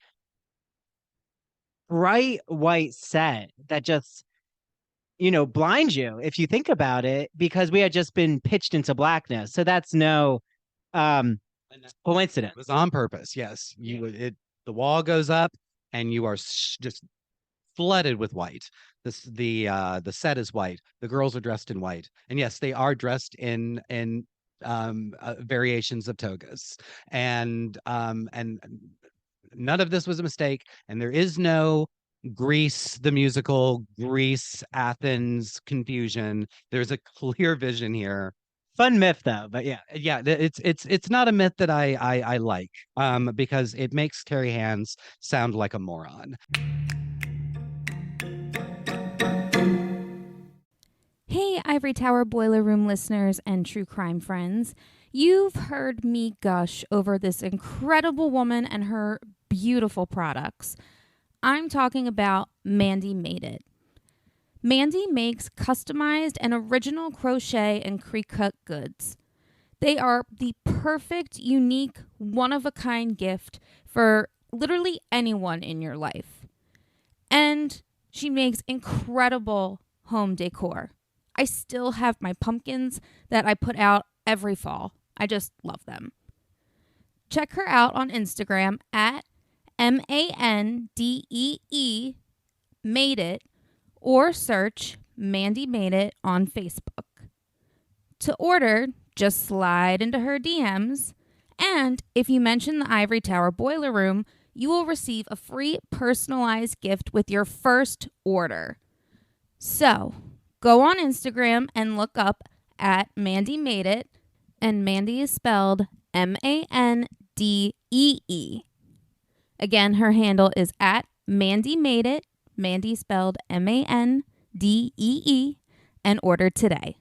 bright white set that just, blinds you if you think about it, because we had just been pitched into blackness. So that's no coincidence. It was on purpose. Yes. The wall goes up and you are just flooded with white. The set is white. The girls are dressed in white, and yes, they are dressed in variations of togas, and none of this was a mistake. And there is no Greece the musical, Greece Athens confusion. There's a clear vision here. Fun myth though, but yeah, it's not a myth that I like, because it makes Carrie Hands sound like a moron. Hey, Ivory Tower Boiler Room listeners and true crime friends. You've heard me gush over this incredible woman and her beautiful products. I'm talking about Mandy Made It. Mandy makes customized and original crochet and pre-cut goods. They are the perfect, unique, one-of-a-kind gift for literally anyone in your life. And she makes incredible home decor. I still have my pumpkins that I put out every fall. I just love them. Check her out on Instagram at MANDEE Made It, or search Mandy Made It on Facebook. To order, just slide into her DMs, and if you mention the Ivory Tower Boiler Room, you will receive a free personalized gift with your first order. So, go on Instagram and look up at Mandy Made It, and Mandy is spelled MANDEE. Again, her handle is at Mandy Made It, Mandy spelled MANDEE, and order today.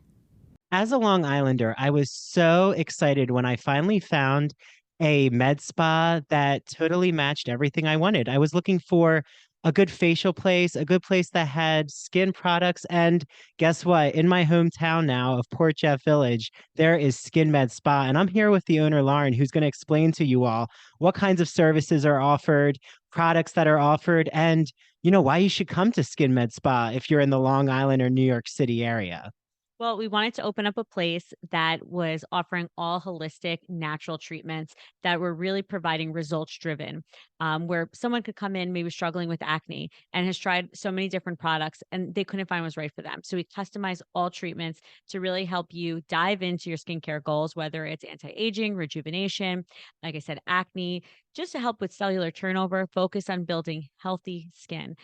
As a Long Islander, I was so excited when I finally found a med spa that totally matched everything I wanted. I was looking for a good facial place, a good place that had skin products. And guess what? In my hometown now of Port Jeff Village, there is Skin Med Spa. And I'm here with the owner, Lauren, who's going to explain to you all what kinds of services are offered, products that are offered, and why you should come to Skin Med Spa if you're in the Long Island or New York City area. Well, we wanted to open up a place that was offering all holistic, natural treatments that were really providing results driven, where someone could come in maybe struggling with acne and has tried so many different products and they couldn't find what was right for them. So we customize all treatments to really help you dive into your skincare goals, whether it's anti-aging, rejuvenation, like I said, acne, just to help with cellular turnover, focus on building healthy skin.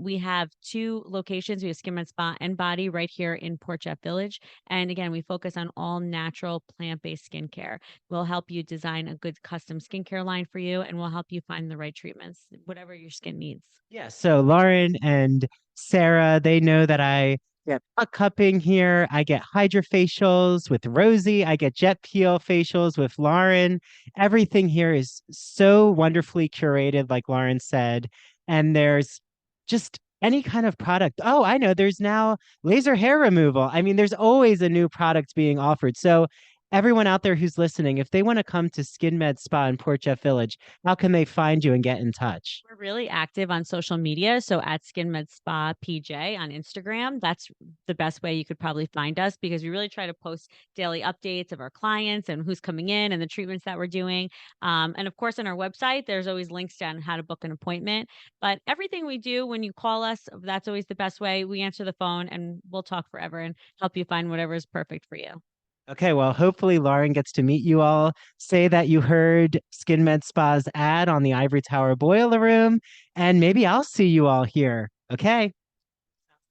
We have 2 locations. We have Skin Med Spa and Body right here in Port Jeff Village. And again, we focus on all natural plant-based skincare. We'll help you design a good custom skincare line for you, and we'll help you find the right treatments, whatever your skin needs. Yeah, so Lauren and Sarah, they know that I get butt cupping here. I get hydrofacials with Rosie. I get jet peel facials with Lauren. Everything here is so wonderfully curated, like Lauren said. And there's just any kind of product. Oh, I know. There's now laser hair removal. I mean, there's always a new product being offered. So everyone out there who's listening, if they want to come to Skin Med Spa in Port Jeff Village, how can they find you and get in touch? We're really active on social media. So at Skin Med Spa PJ on Instagram, that's the best way you could probably find us because we really try to post daily updates of our clients and who's coming in and the treatments that we're doing. And of course, on our website, there's always links on how to book an appointment. But everything we do when you call us, that's always the best way. We answer the phone and we'll talk forever and help you find whatever is perfect for you. Okay, well, hopefully Lauren gets to meet you all. Say that you heard Skin Med Spa's ad on the Ivory Tower Boiler Room, and maybe I'll see you all here. Okay.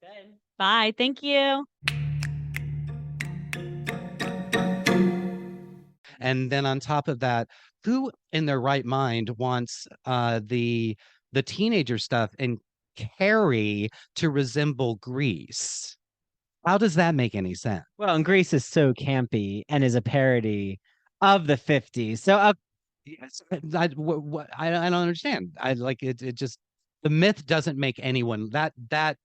Good. Bye. Thank you. And then on top of that, who in their right mind wants the teenager stuff in Carrie to resemble Grease? How does that make any sense? Well, and Grease is so campy and is a parody of the 50s. So, Yes, I don't understand. I like it. It just the myth doesn't make anyone that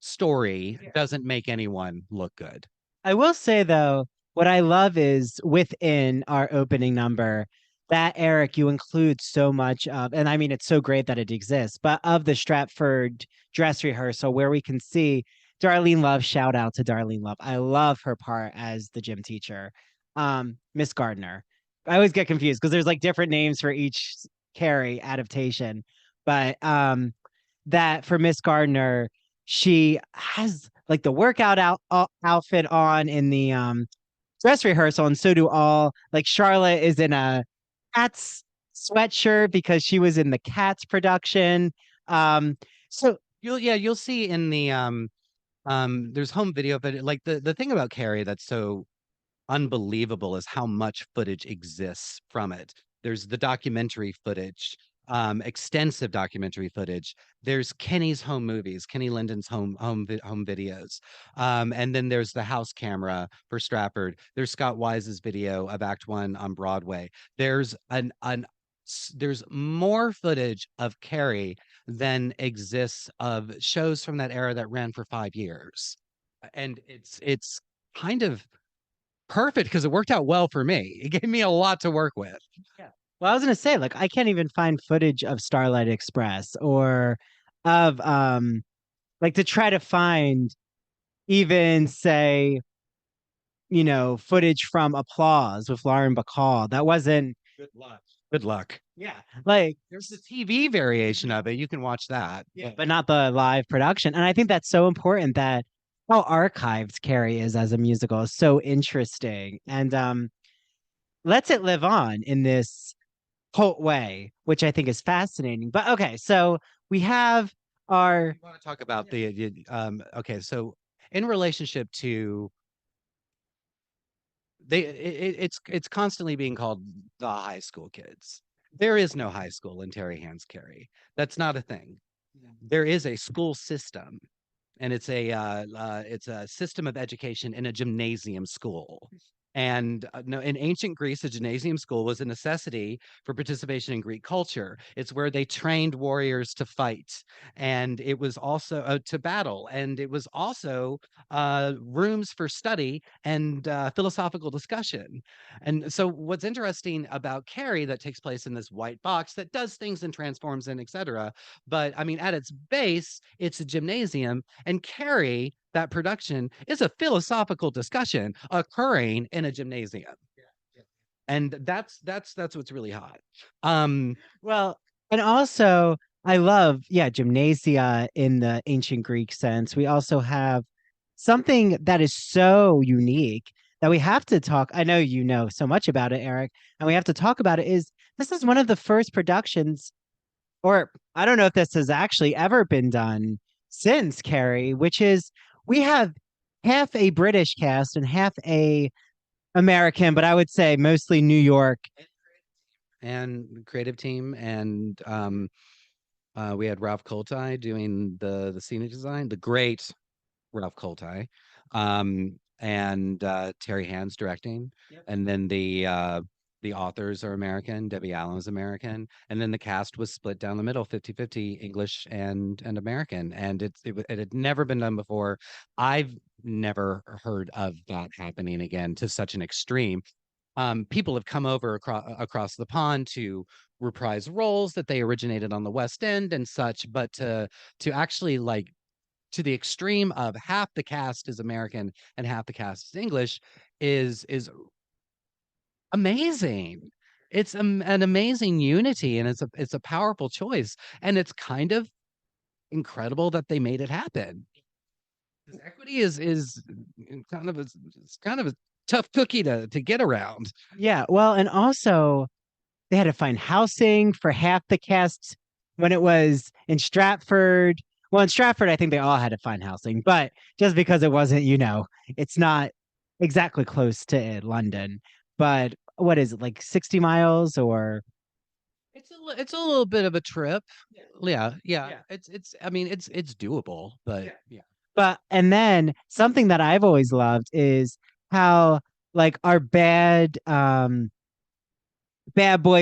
story doesn't make anyone look good. I will say though, what I love is within our opening number that Erik, you include so much of, and I mean, it's so great that it exists, but of the Stratford dress rehearsal where we can see Darlene Love, shout out to Darlene Love. I love her part as the gym teacher. Miss Gardner. I always get confused because there's like different names for each Carrie adaptation, but that for Miss Gardner, she has like the workout outfit on in the dress rehearsal, and so do all. Like Charlotte is in a Cats sweatshirt because she was in the Cats production. So You'll see in the there's home video, but like the thing about Carrie that's so unbelievable is how much footage exists from it. There's the documentary footage, extensive documentary footage. There's Kenny's home movies, Kenny Linden's home videos, and then there's the house camera for Stratford. There's Scott Wise's video of Act One on Broadway. There's more footage of Carrie than exists of shows from that era that ran for 5 years, and it's kind of perfect because it worked out well for me. It gave me a lot to work with. yeah. Well, I was gonna say, like, I can't even find footage of Starlight Express or of like to try to find even say, footage from Applause with Lauren Bacall. That wasn't Good luck. Good luck. yeah, like There's the TV variation of it. You can watch that. yeah, but not the live production. And I think that's so important that how archived Carrie is as a musical is so interesting and lets it live on in this cult way, which I think is fascinating. But okay, so we have our I want to talk about okay, so in relationship to it's constantly being called the high school kids. There is no high school in Terry Hand's Carrie. That's not a thing. There is a school system, and it's a system of education in a gymnasium school. And no, in ancient Greece, a gymnasium school was a necessity for participation in Greek culture. It's where they trained warriors to fight, and it was also to battle, and it was also rooms for study and philosophical discussion. And so, what's interesting about Carrie that takes place in this white box that does things and transforms and etc. But I mean, at its base, it's a gymnasium, and Carrie, that production, is a philosophical discussion occurring in a gymnasium. And that's what's really hot. well, and also I love, yeah, gymnasia in the ancient Greek sense. We also have something that is so unique that we have to talk. I know you know so much about it, Erik, and we have to talk about it. Is this is one of the first productions, or I don't know if this has actually ever been done since Carrie, which is we have half a British cast and half a American, but I would say mostly New York. And creative team, and we had Ralph Koltai doing the scenic design, the great Ralph Koltai, and Terry Hands directing, and then the The authors are American, Debbie Allen was American, and then the cast was split down the middle, 50-50 English and American. And it had never been done before. I've never heard of that happening again to such an extreme. People have come over across the pond to reprise roles that they originated on the West End and such, but to actually like to the extreme of half the cast is American and half the cast is English is amazing. It's an amazing unity, and it's a powerful choice, and it's kind of incredible that they made it happen. 'Cause equity is kind of it's kind of a tough cookie to get around. Yeah, well, and also they had to find housing for half the cast when it was in Stratford. Well, in Stratford, I think they all had to find housing, but just because it wasn't, it's not exactly close to London. But what is it, like 60 miles or? It's a little bit of a trip. Yeah, yeah. Yeah. It's I mean it's doable, but yeah. But and then something that I've always loved is how like our bad boy,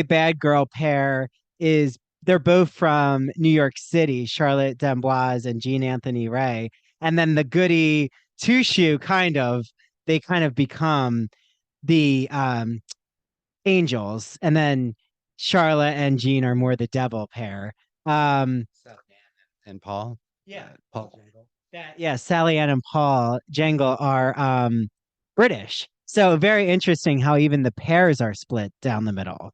bad girl pair is they're both from New York City, Charlotte D'Amboise and Jean Anthony Ray. And then the goody two shoe they kind of become the angels. And then Charlotte and Jean are more the devil pair. So, and Paul. Yeah. Paul Jangle. Yeah, Sally Ann and Paul Jangle are British. So very interesting how even the pairs are split down the middle.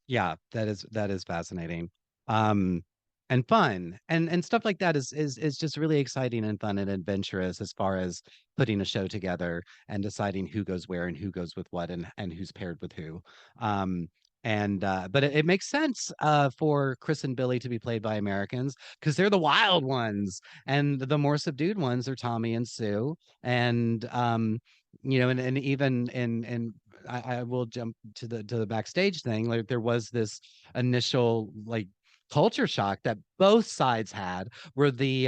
Yeah, that is fascinating. Um and fun. And stuff like that is just really exciting and fun and adventurous as far as putting a show together and deciding who goes where and who goes with what and who's paired with who. Um and but it makes sense for Chris and Billy to be played by Americans because they're the wild ones, and the more subdued ones are Tommy and Sue. And and even in I will jump to the backstage thing. Like there was this initial like culture shock that both sides had, where the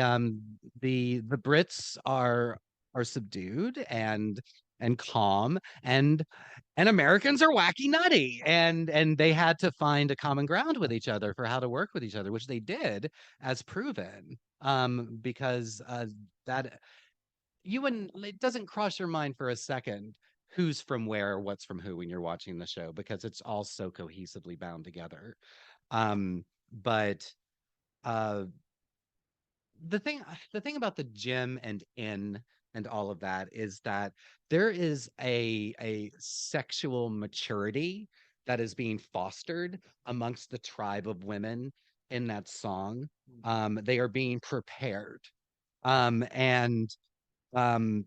Brits are subdued and calm, and Americans are wacky nutty, and they had to find a common ground with each other for how to work with each other, which they did, as proven. Because that you wouldn't it doesn't cross your mind for a second who's from where, what's from who when you're watching the show, because it's all so cohesively bound together. But uh the thing about the gym and in and all of that is that there is a sexual maturity that is being fostered amongst the tribe of women in that song. They are being prepared. Um and um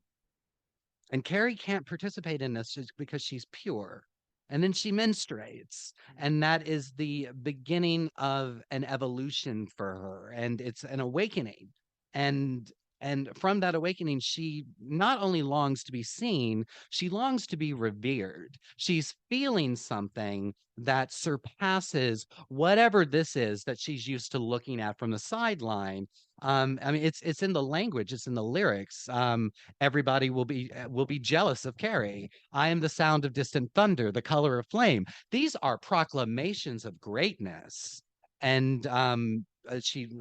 and Carrie can't participate in this just because she's pure. And then she menstruates. And that is the beginning of an evolution for her. And it's an awakening. And and from that awakening, she not only longs to be seen, she longs to be revered. She's feeling something that surpasses whatever this is that she's used to looking at from the sideline. I mean, it's in the language, it's in the lyrics. Everybody will be jealous of Carrie. I am the sound of distant thunder, the color of flame. These are proclamations of greatness. And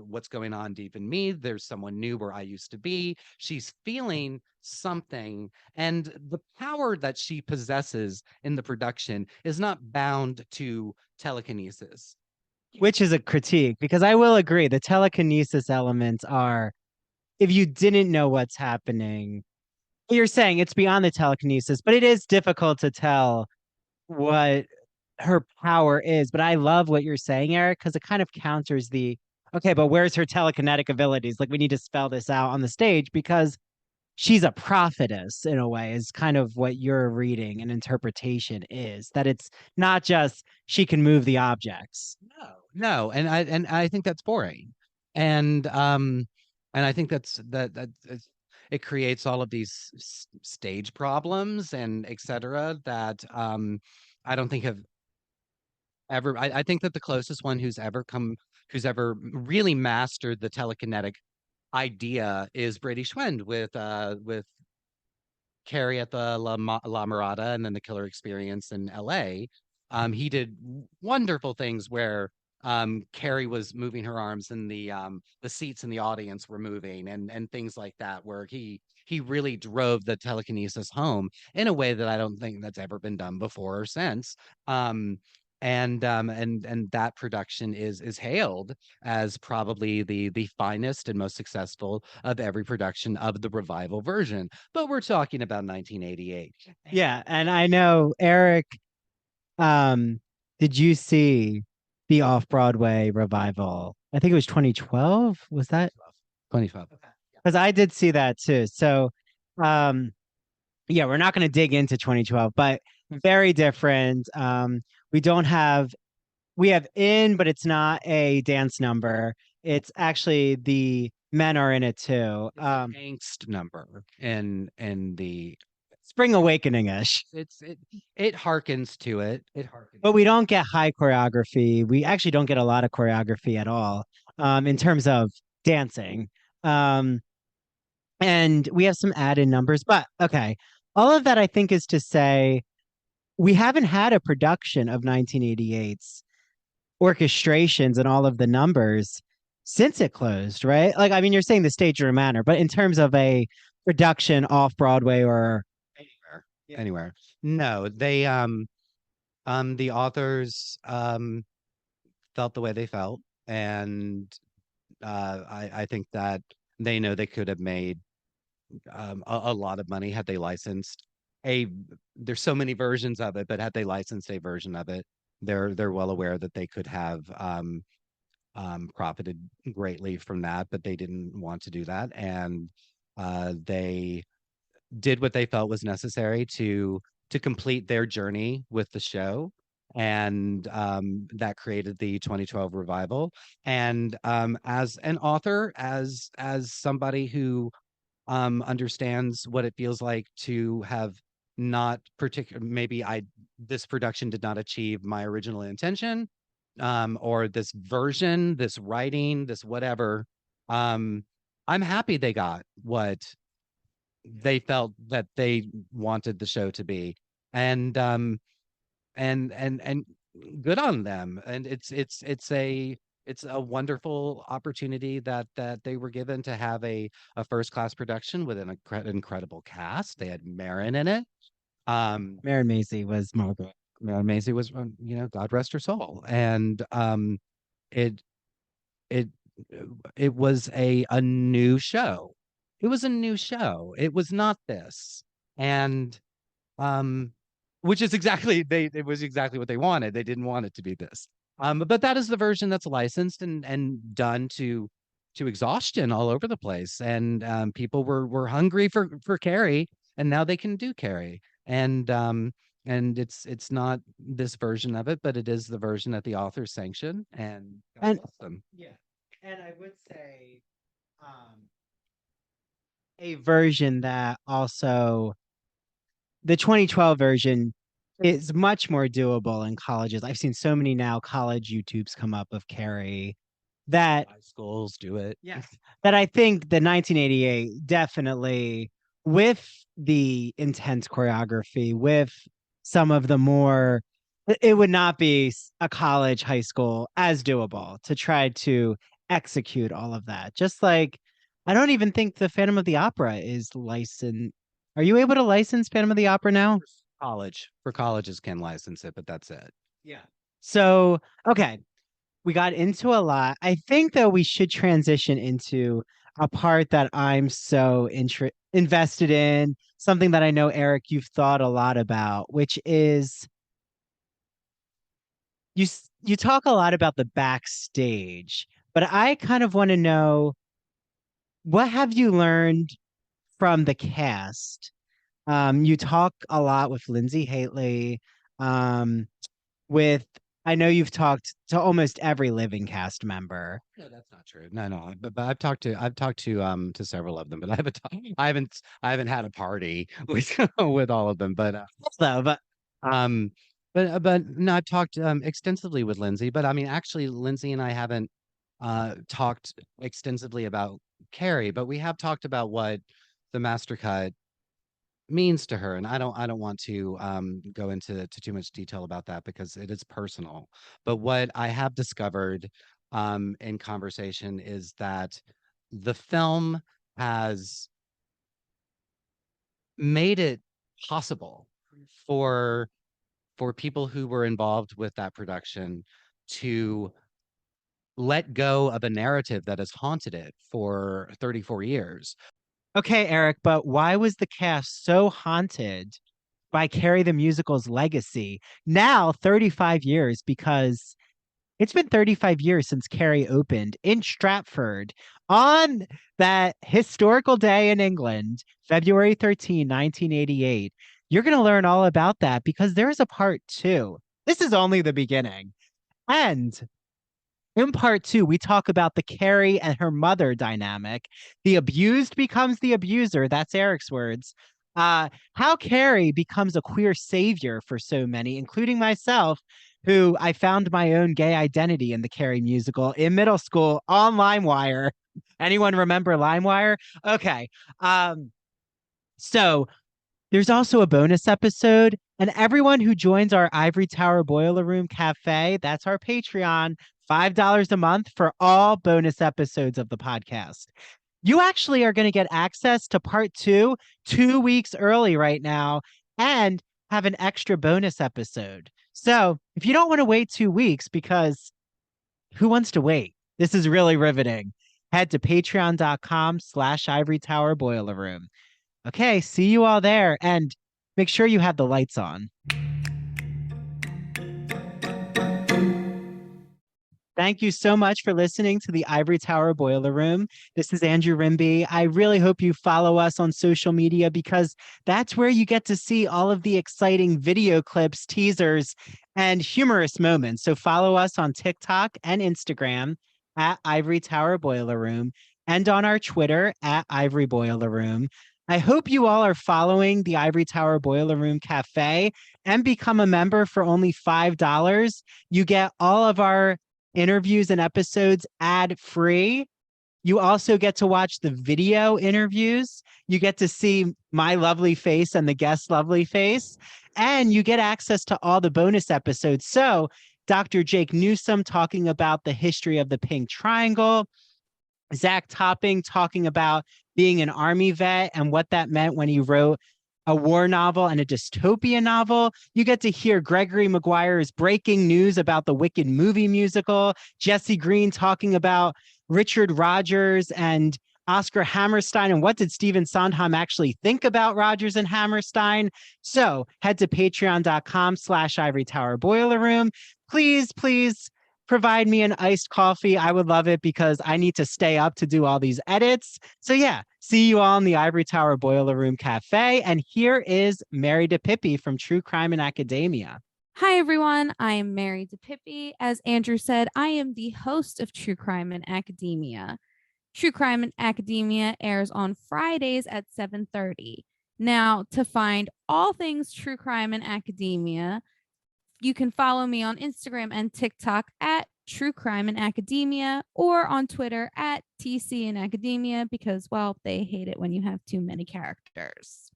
what's going on deep in me? There's someone new where I used to be. She's feeling something, and the power that she possesses in the production is not bound to telekinesis. Which is a critique because I will agree the telekinesis elements are if you didn't know what's happening, you're saying it's beyond the telekinesis, but it is difficult to tell what her power is. But I love what you're saying, Eric, because it kind of counters the okay, but where's her telekinetic abilities? Like we need to spell this out on the stage because she's a prophetess in a way, is kind of what your reading and interpretation is. That it's not just she can move the objects. No, and I think that's boring, and and I think it creates all of these stage problems and etc. that I don't think have ever. I think that the closest one who's ever really mastered the telekinetic idea is Brady Schwend with Carrie at the La Mirada and then the Killer Experience in L.A. He did wonderful things where Carrie was moving her arms and the seats in the audience were moving and things like that, where he really drove the telekinesis home in a way that I don't think that's ever been done before or since. And that production is hailed as probably the finest and most successful of every production of the revival version. But we're talking about 1988. Yeah, and I know Eric, um, did you see the off-Broadway revival? I think it was 2012. Was that? 25. Because I did see that too. So, um, yeah, we're not going to dig into 2012, but very different. We don't have we have in, but it's not a dance number. It's actually the men are in it too. It's an angst number and the Spring Awakening-ish. it harkens to it. It harkens. But we don't get high choreography. We actually don't get a lot of choreography at all, in terms of dancing. Um, and we have some added numbers, but okay. All of that I think is to say we haven't had a production of 1988's orchestrations and all of the numbers since it closed, right? Like, I mean, you're saying the stage room manor, but in terms of a production off Broadway or anywhere. No, they the authors felt the way they felt, and I think that they know they could have made a lot of money had they licensed a there's so many versions of it, but had they licensed a version of it, they're well aware that they could have profited greatly from that, but they didn't want to do that, and they did what they felt was necessary to complete their journey with the show, and that created the 2012 revival. And as an author, as somebody who understands what it feels like to have not particular maybe I this production did not achieve my original intention, or this version, this writing, this whatever, um I'm happy they got what they felt that they wanted the show to be. And and good on them. And it's a wonderful opportunity that they were given to have a first class production with an incredible cast. They had Marin in it. Maren Maisie was Margaret. Marin Maisie was, God rest her soul. And it it it was a new show. It was a new show. It was not this. And um which is exactly it was exactly what they wanted. They didn't want it to be this. But that is the version that's licensed and done to exhaustion all over the place. And people were hungry for Carrie, and now they can do Carrie. And it's not this version of it, but it is the version that the authors sanction, and God And bless them. yeah, and I would say a version that also the 2012 version is much more doable in colleges. I've seen so many now college YouTubes come up of Carrie that High schools do it. yes, that I think the 1988 definitely with the intense choreography, with some of the more it would not be a college, high school as doable to try to execute all of that. Just like I don't even think the Phantom of the Opera is licensed. Are you able to license Phantom of the Opera now? For colleges can license it, but that's it. Yeah. So, okay, we got into a lot. I think though we should transition into a part that I'm so invested in, something that I know Erik you've thought a lot about, which is you talk a lot about the backstage, but I kind of want to know what have you learned from the cast? You talk a lot with Lindsay Haitley, um, with I know you've talked to almost every living cast member. No, that's not true. No. But I've talked to several of them, but I haven't had a party with with all of them. But So, but um, but no, I've talked extensively with Lindsay. But I mean, actually, Lindsay and I haven't talked extensively about Carrie, but we have talked about what the master cut means to her. And I don't want to go into too much detail about that because it is personal. But what I have discovered in conversation is that the film has made it possible for people who were involved with that production to let go of a narrative that has haunted it for 34 years. Okay, Eric, but why was the cast so haunted by Carrie the Musical's legacy now 35 years? Because it's been 35 years since Carrie opened in Stratford on that historical day in England, February 13, 1988. You're going to learn all about that because there's a part two. This is only the beginning. And in part two, we talk about the Carrie and her mother dynamic. The abused becomes the abuser. That's Eric's words. How Carrie becomes a queer savior for so many, including myself, who I found my own gay identity in the Carrie musical in middle school on LimeWire. Anyone remember LimeWire? Okay. So there's also a bonus episode, and everyone who joins our Ivory Tower Boiler Room Cafe, that's our Patreon, $5 a month for all bonus episodes of the podcast. You actually are going to get access to part two 2 weeks early right now and have an extra bonus episode. So if you don't want to wait 2 weeks, because who wants to wait? This is really riveting. Head to patreon.com/Ivory Tower Boiler Room. Okay, see you all there, and make sure you have the lights on. Thank you so much for listening to the Ivory Tower Boiler Room. This is Andrew Rimby. I really hope you follow us on social media because that's where you get to see all of the exciting video clips, teasers, and humorous moments. So follow us on TikTok and Instagram at Ivory Tower Boiler Room and on our Twitter at Ivory Boiler Room. I hope you all are following the Ivory Tower Boiler Room Cafe and become a member for only $5. You get all of our interviews and episodes ad-free. You also get to watch the video interviews. You get to see my lovely face and the guest's lovely face. And you get access to all the bonus episodes. So Dr. Jake Newsom talking about the history of the Pink Triangle. Zach Topping talking about being an Army vet and what that meant when he wrote a war novel and a dystopian novel. You get to hear Gregory Maguire's breaking news about the Wicked movie musical, Jesse Green talking about Richard Rodgers and Oscar Hammerstein, and what did Stephen Sondheim actually think about Rodgers and Hammerstein. So head to patreon.com/Ivory Tower Boiler Room. Please, please provide me an iced coffee. I would love it because I need to stay up to do all these edits. So yeah, see you all in the Ivory Tower Boiler Room Cafe. And here is Mary DePippi from True Crime and Academia. Hi, everyone. I am Mary DePippi. As Andrew said, I am the host of True Crime and Academia. True Crime and Academia airs on Fridays at 7:30. Now, to find all things True Crime and Academia, you can follow me on Instagram and TikTok at True Crime and Academia or on Twitter at TC and Academia because, well, they hate it when you have too many characters.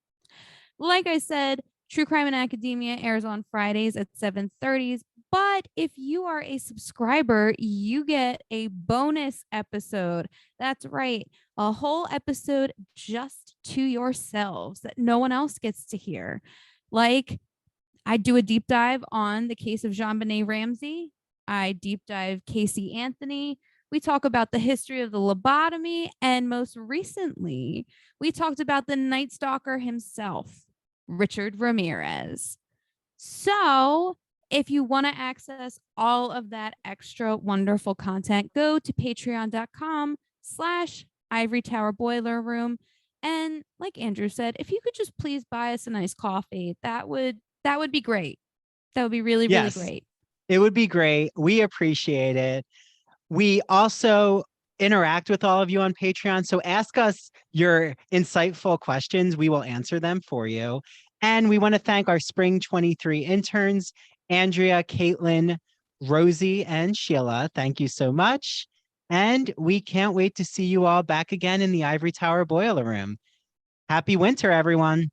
Like I said, True Crime and Academia airs on Fridays at 7:30. But if you are a subscriber, you get a bonus episode. That's right, a whole episode just to yourselves that no one else gets to hear. Like, I do a deep dive on the case of JonBenet Ramsey. I deep dive Casey Anthony. We talk about the history of the lobotomy. And most recently, we talked about the Night Stalker himself, Richard Ramirez. So if you want to access all of that extra wonderful content, go to patreon.com/Ivory Tower Boiler Room. And like Andrew said, if you could just please buy us a nice coffee, that would be great. That would be really, really great. It would be great. We appreciate it. We also interact with all of you on Patreon. So ask us your insightful questions. We will answer them for you. And we want to thank our Spring 23 interns, Andrea, Caitlin, Rosie, and Sheila. Thank you so much. And we can't wait to see you all back again in the Ivory Tower Boiler Room. Happy winter, everyone.